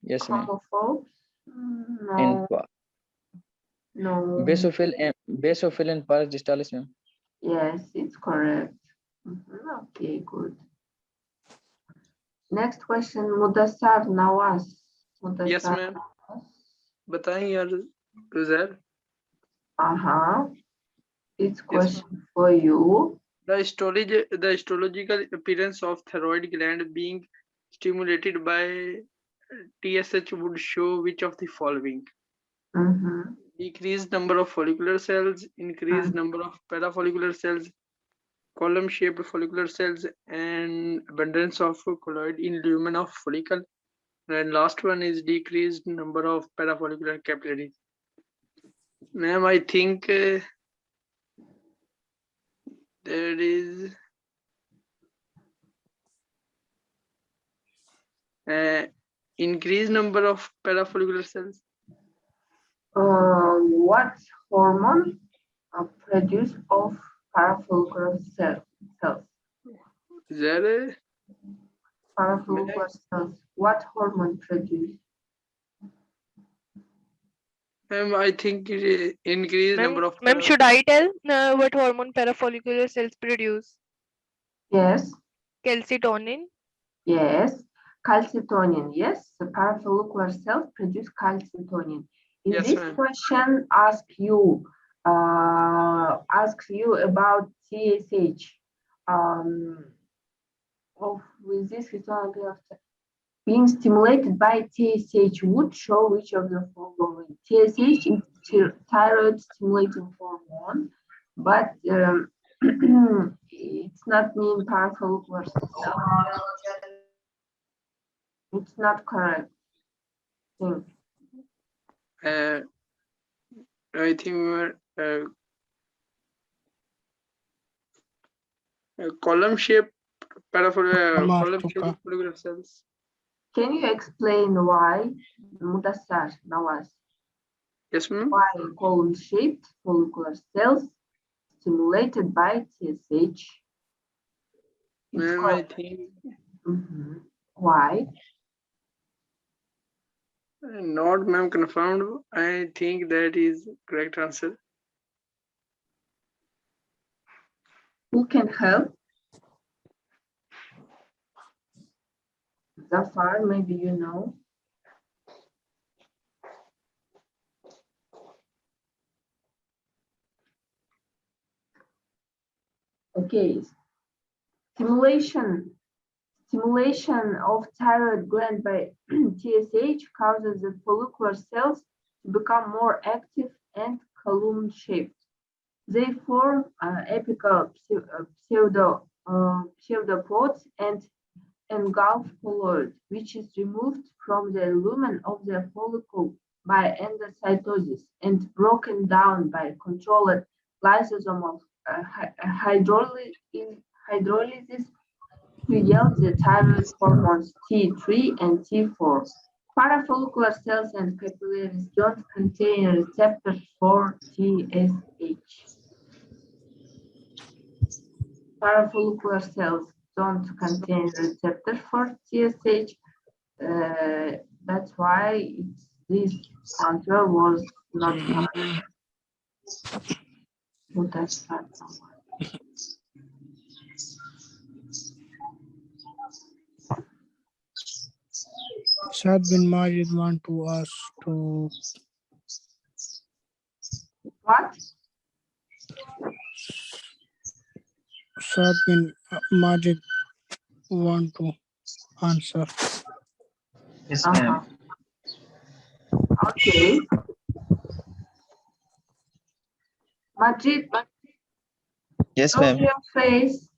[SPEAKER 7] Yes, ma'am.
[SPEAKER 5] Chromophobes?
[SPEAKER 7] And
[SPEAKER 5] No. No.
[SPEAKER 7] basophil and pars distalis, ma'am.
[SPEAKER 5] Yes, it's correct. Okay, good. Next question, Mudassar Nawaz.
[SPEAKER 6] Yes,
[SPEAKER 5] Mudassar
[SPEAKER 6] ma'am.
[SPEAKER 5] Nawaz.
[SPEAKER 6] बताएं यार Uzair.
[SPEAKER 5] It's
[SPEAKER 6] Yes,
[SPEAKER 5] question for you.
[SPEAKER 6] The histological appearance of thyroid gland being stimulated by TSH would show which of the following? Decreased number of follicular cells, increased number of parafollicular cells, column-shaped follicular cells, and abundance of colloid in lumen of follicle. And last one is decreased number of parafollicular capillaries. Ma'am, I think there is increased number of parafollicular cells.
[SPEAKER 5] What hormone produced of parafollicular cells?
[SPEAKER 6] Is there
[SPEAKER 5] Parafollicular cells. What hormone produced?
[SPEAKER 6] I think it increased number of
[SPEAKER 10] Ma'am, should I tell what hormone parafollicular cells produce?
[SPEAKER 5] Yes.
[SPEAKER 10] Calcitonin.
[SPEAKER 5] Yes. Calcitonin. Yes. The parafollicular cells produce calcitonin. In
[SPEAKER 6] Yes,
[SPEAKER 5] this
[SPEAKER 6] ma'am.
[SPEAKER 5] question, ask you about TSH. With this, we talk after being stimulated by TSH would show which of the following. TSH is thyroid stimulating hormone, but it's not mean parafollicular cell. It's not correct. Think.
[SPEAKER 6] I think we were column-shaped column-shaped follicular cells.
[SPEAKER 5] Can you explain why, Mudassar Nawaz?
[SPEAKER 6] Yes, ma'am.
[SPEAKER 5] Why column-shaped follicular cells stimulated by TSH?
[SPEAKER 6] Ma'am, I think
[SPEAKER 5] Why?
[SPEAKER 6] not, ma'am, confirmed. I think that is correct answer.
[SPEAKER 5] Who can help? Zafar, maybe you know. Okay. Stimulation of thyroid gland by TSH causes the follicular cells to become more active and column-shaped. They form apical pseudopods and engulf colloid, which is removed from the lumen of the follicle by endocytosis and broken down by controlled lysosomal hydrolysis to yield the thyroid hormones T3 and T4. Parafollicular cells and capillaries don't contain receptors for TSH. Parafollicular cells don't contain receptors for TSH. That's why this answer was not correct.
[SPEAKER 4] Saad bin Majid want to ask to
[SPEAKER 5] What?
[SPEAKER 4] Saad bin Majid want to answer.
[SPEAKER 7] Yes, ma'am.
[SPEAKER 5] Okay. Majid,
[SPEAKER 7] Yes,
[SPEAKER 5] show
[SPEAKER 7] ma'am.
[SPEAKER 5] your face.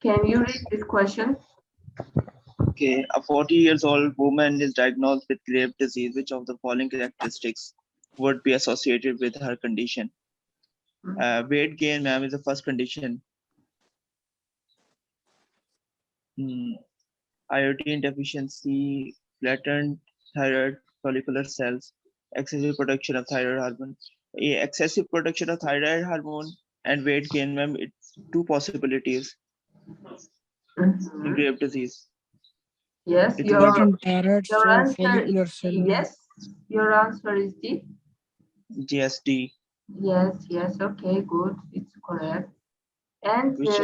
[SPEAKER 5] Can you read this question?
[SPEAKER 7] Okay, a 40 years old woman is diagnosed with Graves' disease. Which of the following characteristics would be associated with her condition? Weight gain, ma'am, is the first condition. Iodine deficiency, flattened thyroid follicular cells, excessive production of thyroid hormone. Excessive production of thyroid hormone and weight gain, ma'am, it's two possibilities in Graves' disease.
[SPEAKER 5] Yes,
[SPEAKER 7] It's
[SPEAKER 5] your
[SPEAKER 4] Thyroid
[SPEAKER 5] answer
[SPEAKER 4] cell
[SPEAKER 5] is
[SPEAKER 4] follicular cell.
[SPEAKER 5] yes. Your answer is D.
[SPEAKER 7] GSD.
[SPEAKER 5] Yes, okay, good. It's correct. And
[SPEAKER 7] which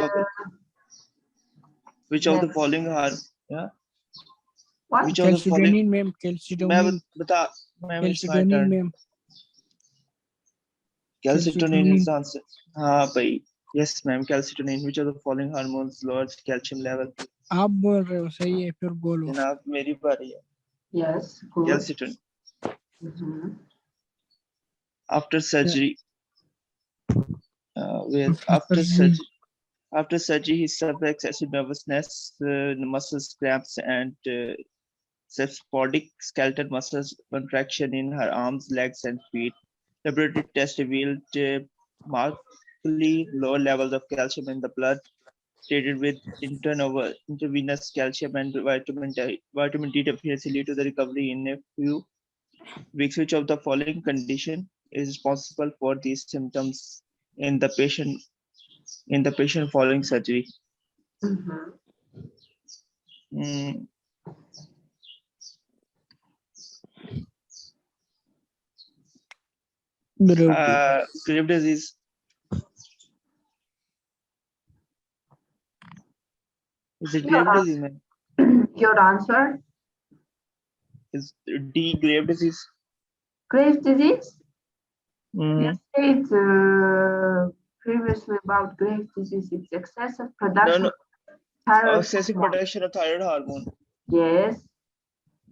[SPEAKER 7] of the following are
[SPEAKER 5] what?
[SPEAKER 7] Which of the following?
[SPEAKER 4] Calcitonin, ma'am. Calcitonin. Calcitonin, ma'am.
[SPEAKER 7] Calcitonin is the answer. Bhai. Yes, ma'am. Calcitonin. Which of the following hormones lowers calcium level?
[SPEAKER 4] आप बोल रहे हो सही है फिर बोलो.
[SPEAKER 7] जनाब मेरी बारी है.
[SPEAKER 5] Yes, good.
[SPEAKER 7] Calcitonin. After surgery. After surgery, he suffered excessive nervousness, muscles cramps, and spasmodic skeletal muscles contraction in her arms, legs, and feet. Laboratory tests revealed markedly low levels of calcium in the blood, treated with intravenous calcium and vitamin D deficiency lead to the recovery in a few weeks. Which of the following condition is responsible for these symptoms in the patient following surgery? Graves' disease. Is it Graves' disease, man?
[SPEAKER 5] Your answer?
[SPEAKER 7] Is D, Graves' disease?
[SPEAKER 5] Graves' disease? You said previously about Graves' disease. It's excessive production.
[SPEAKER 7] No.
[SPEAKER 5] Of thyroid
[SPEAKER 7] excessive
[SPEAKER 5] hormone.
[SPEAKER 7] production of thyroid hormone.
[SPEAKER 5] Yes.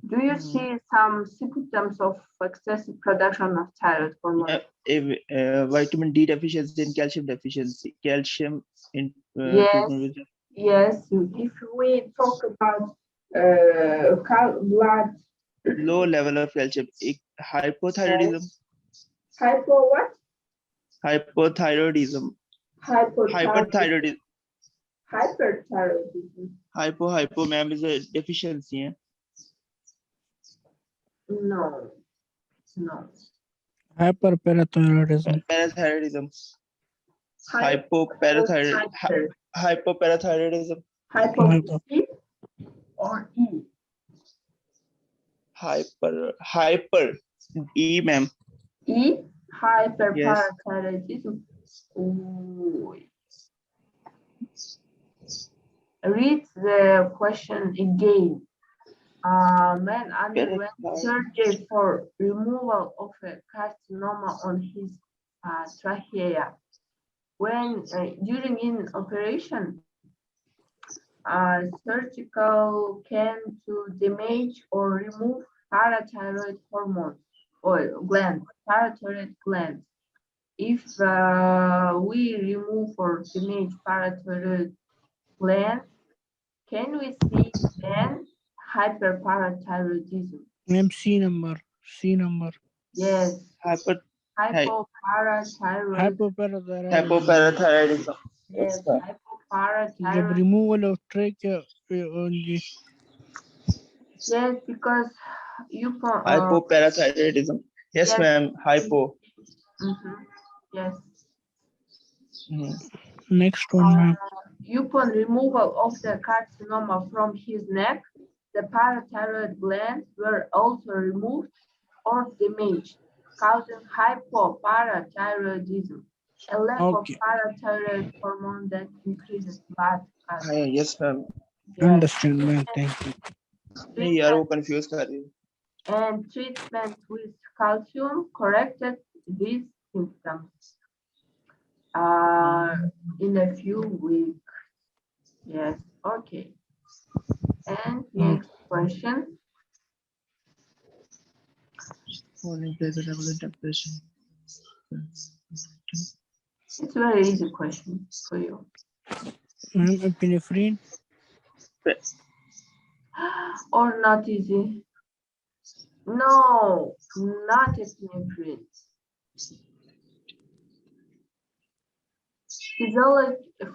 [SPEAKER 5] Do you see some symptoms of excessive production of thyroid hormone?
[SPEAKER 7] Vitamin D deficiency and calcium deficiency. Calcium in
[SPEAKER 5] Yes. If we talk about blood,
[SPEAKER 7] low level of calcium, hypothyroidism.
[SPEAKER 5] Hypo what?
[SPEAKER 7] Hypothyroidism. Hyperthyroidism.
[SPEAKER 5] Hyperthyroidism.
[SPEAKER 7] Hypo, ma'am, is a deficiency. Eh?
[SPEAKER 5] No.
[SPEAKER 4] Hyperparathyroidism.
[SPEAKER 7] Parathyroidism. Hypoparathyroidism.
[SPEAKER 5] Hypophysic or E?
[SPEAKER 7] Hyper. E, ma'am.
[SPEAKER 5] E, hyperparathyroidism. Ooh. Read the question again. A man underwent surgery for removal of a carcinoma on his trachea. When during an operation, surgical can to damage or remove parathyroid hormones or glands, parathyroid glands. If we remove or damage parathyroid glands, can we see then hyperparathyroidism?
[SPEAKER 4] MC number. C number.
[SPEAKER 5] Yes,
[SPEAKER 4] Hypoparathyroidism.
[SPEAKER 7] Hypoparathyroidism.
[SPEAKER 5] Yes,
[SPEAKER 4] The
[SPEAKER 5] hypoparathyroidism.
[SPEAKER 4] removal of trachea only.
[SPEAKER 5] Yes, because you
[SPEAKER 7] Hypoparathyroidism. Yes,
[SPEAKER 5] yes.
[SPEAKER 7] ma'am. Hypo.
[SPEAKER 5] Yes.
[SPEAKER 4] Next one, ma'am.
[SPEAKER 5] Upon removal of the carcinoma from his neck, the parathyroid glands were also removed or damaged, causing hypoparathyroidism, a lack of parathyroid hormone that increases blood pressure.
[SPEAKER 7] Yes, ma'am.
[SPEAKER 5] Yes.
[SPEAKER 4] Understand, ma'am. Thank you.
[SPEAKER 7] नहीं यार वो confuse कर रही है.
[SPEAKER 5] And treatment with calcium corrected these symptoms in a few weeks. Yes, okay. And next question. It's a very easy question for you.
[SPEAKER 4] Epinephrine?
[SPEAKER 5] Or not easy? No, not epinephrine.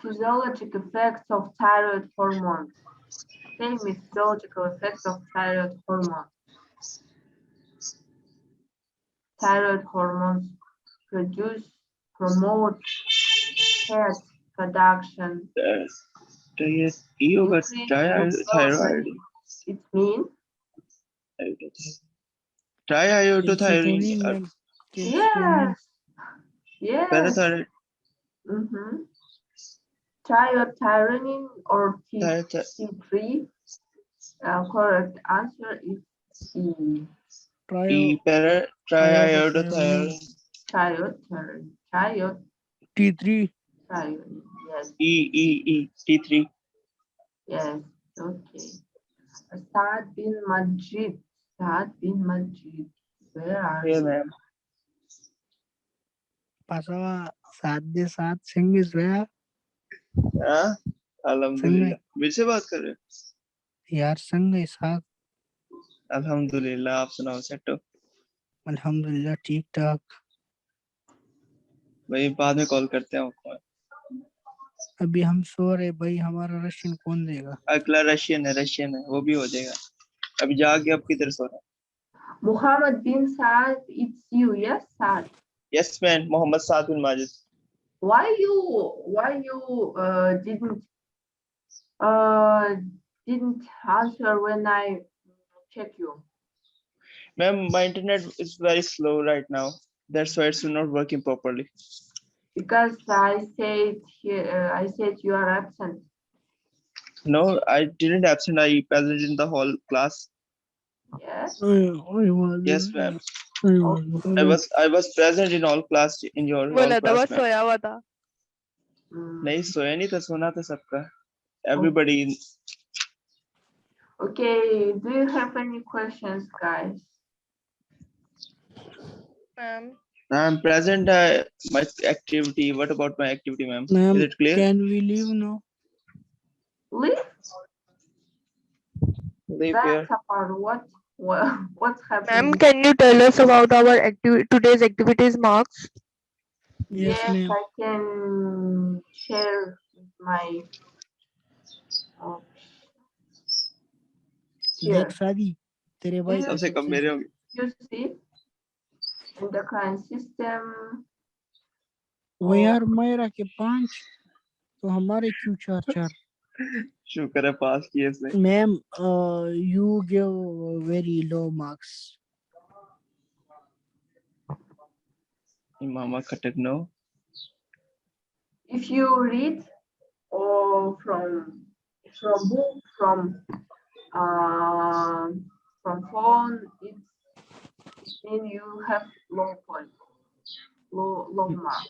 [SPEAKER 5] Physiologic effects of thyroid hormone. Same physiological effects of thyroid hormone. Thyroid hormones promote fat production.
[SPEAKER 7] Thyroid.
[SPEAKER 5] It means?
[SPEAKER 7] Triiodothyroid.
[SPEAKER 5] Yes. Yes.
[SPEAKER 7] Parathyroid.
[SPEAKER 5] Triiodothyronine or T3. Correct answer is E.
[SPEAKER 7] Triiodothyroid.
[SPEAKER 4] T3.
[SPEAKER 5] Yes.
[SPEAKER 7] E. T3.
[SPEAKER 5] Yes. Okay. Saad bin Majid. Where are you?
[SPEAKER 7] Ma'am.
[SPEAKER 4] Pasava Saad Singh is where?
[SPEAKER 7] हाँ, अल्हम्दुलिल्लाह. मेरे से बात कर रहे हो?
[SPEAKER 4] यार संग है साथ.
[SPEAKER 7] अल्हम्दुलिल्लाह. आप सुनाओ सेट हो?
[SPEAKER 4] अल्हम्दुलिल्लाह ठीक ठाक.
[SPEAKER 7] भाई बाद में कॉल करते हैं आपको.
[SPEAKER 4] अभी हम सो रहे भाई. हमारा रशियन कौन देगा?
[SPEAKER 7] अगला रशियन है वो भी हो जाएगा. अभी जाके आप किधर सो रहे हैं?
[SPEAKER 5] Muhammad bin Saad, it's you, yes, Saad?
[SPEAKER 7] Yes, man. Muhammad Saad bin Majid.
[SPEAKER 5] Why you didn't answer when I check you?
[SPEAKER 7] Ma'am, my internet is very slow right now. That's why it's not working properly.
[SPEAKER 5] Because I said you are absent.
[SPEAKER 7] No, I didn't absent. I present in the whole class.
[SPEAKER 5] Yes.
[SPEAKER 7] Yes, ma'am. I was present in all class in your whole class, ma'am.
[SPEAKER 10] सोया हुआ था.
[SPEAKER 7] नहीं सोया नहीं था, सोना था सबका. Everybody.
[SPEAKER 5] Okay. Do you have any questions, guys?
[SPEAKER 10] Ma'am.
[SPEAKER 7] I'm present. My activity. What about my activity, ma'am? Is it clear?
[SPEAKER 4] Can we leave now?
[SPEAKER 5] Leave?
[SPEAKER 7] Leave
[SPEAKER 5] That's
[SPEAKER 7] here.
[SPEAKER 5] about what's happening?
[SPEAKER 10] Ma'am, can you tell us about our today's activities marks?
[SPEAKER 5] Yes, I can share my
[SPEAKER 4] देख शादी तेरे भाई
[SPEAKER 7] सबसे कम मेरे होंगे.
[SPEAKER 5] You see, endocrine system.
[SPEAKER 4] वो यार मेरा के 5 तो हमारे क्यों 4?
[SPEAKER 7] शुक्र है पास किए इसने।
[SPEAKER 4] Ma'am, you give very low marks.
[SPEAKER 7] Mama Khatak no.
[SPEAKER 5] If you read or from book, from phone, it means you have low point, low mark.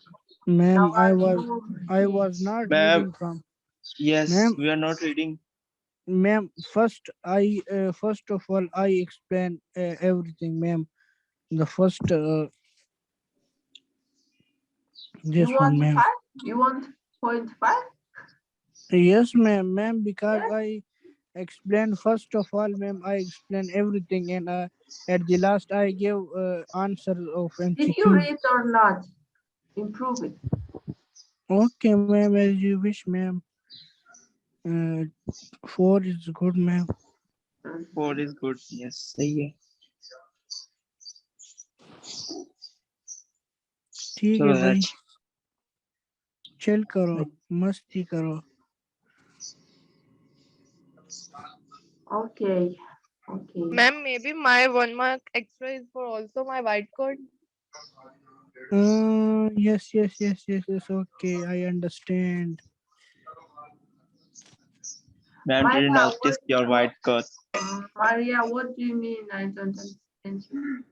[SPEAKER 4] Ma'am,
[SPEAKER 5] Now
[SPEAKER 4] I was not
[SPEAKER 7] Ma'am,
[SPEAKER 4] reading from.
[SPEAKER 7] yes,
[SPEAKER 4] Ma'am,
[SPEAKER 7] we are not reading.
[SPEAKER 4] ma'am, first of all I explain everything, ma'am. The first this
[SPEAKER 5] you
[SPEAKER 4] one,
[SPEAKER 5] want
[SPEAKER 4] ma'am.
[SPEAKER 5] 5? You want 0.5?
[SPEAKER 4] Yes, ma'am, because I explain first of all, ma'am, I explain everything, and at the last I give answer of
[SPEAKER 5] Did you
[SPEAKER 4] MCQ.
[SPEAKER 5] read or not? Improve it.
[SPEAKER 4] Okay, ma'am, as you wish, ma'am. 4 is good, ma'am.
[SPEAKER 7] 4 is good. Yes, सही है.
[SPEAKER 4] ठीक है
[SPEAKER 7] चलो
[SPEAKER 4] भाई,
[SPEAKER 7] यार.
[SPEAKER 4] Chill करो, मस्ती करो.
[SPEAKER 5] Okay.
[SPEAKER 10] Ma'am, maybe my 1 mark extra is for also my white coat.
[SPEAKER 4] Yes. Okay, I understand.
[SPEAKER 7] Ma'am
[SPEAKER 5] Maria,
[SPEAKER 7] didn't notice your white coat.
[SPEAKER 5] Maria, what do you mean? I don't understand you.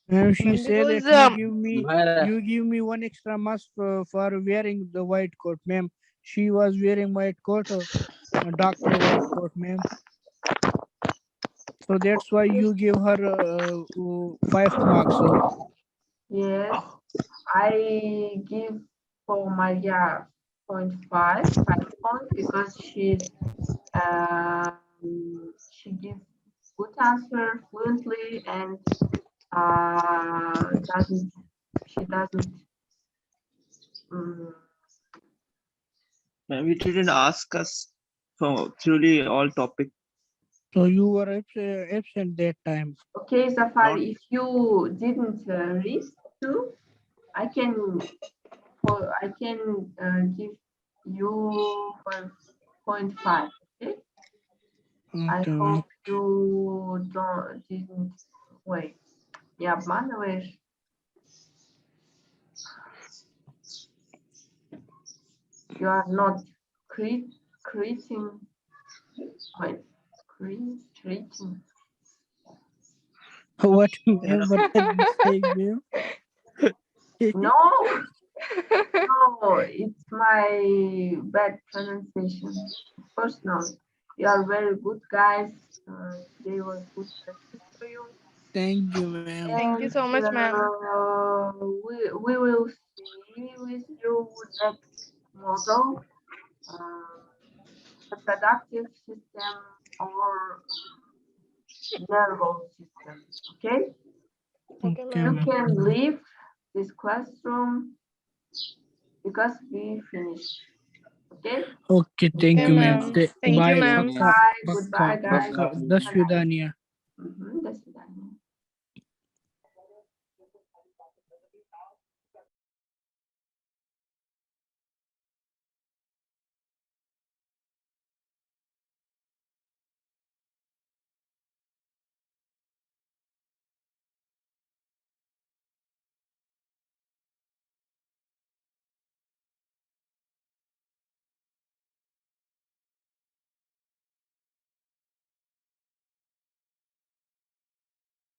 [SPEAKER 4] Ma'am, she
[SPEAKER 10] Ma'am,
[SPEAKER 4] said
[SPEAKER 10] because,
[SPEAKER 4] that you give me 1 extra mask for wearing the white coat, ma'am. She was wearing white coat, a doctor white coat, ma'am. So that's why you give her 5 marks.
[SPEAKER 5] Yes, I give for Maria 0.5 points because she gives good answer fluently and she doesn't
[SPEAKER 7] Ma'am, you didn't ask us for truly all topic.
[SPEAKER 4] So you were absent that time.
[SPEAKER 5] Okay, Safari, if you didn't read too, I can give you 0.5. Okay. I
[SPEAKER 4] Okay,
[SPEAKER 5] hope you didn't wait. Не обманываешь. You are not creating. Wait, creating.
[SPEAKER 4] What are you saying, ma'am?
[SPEAKER 5] No, it's my bad pronunciation. Of course not. You are very good guys. They were good practice for you.
[SPEAKER 4] Thank you, ma'am.
[SPEAKER 10] Thank you so much, ma'am.
[SPEAKER 5] We will see with you next model, the productive system or nervous system. Okay,
[SPEAKER 10] Okay,
[SPEAKER 4] Okay,
[SPEAKER 5] you
[SPEAKER 10] ma'am.
[SPEAKER 5] can leave this classroom because we finished. Okay.
[SPEAKER 4] Okay, thank
[SPEAKER 10] Okay,
[SPEAKER 4] you, ma'am.
[SPEAKER 10] ma'am. Thank you,
[SPEAKER 4] Bye.
[SPEAKER 10] ma'am.
[SPEAKER 5] Bye. Goodbye, guys.
[SPEAKER 4] Pakka. Das vidaniya.
[SPEAKER 5] Mhm.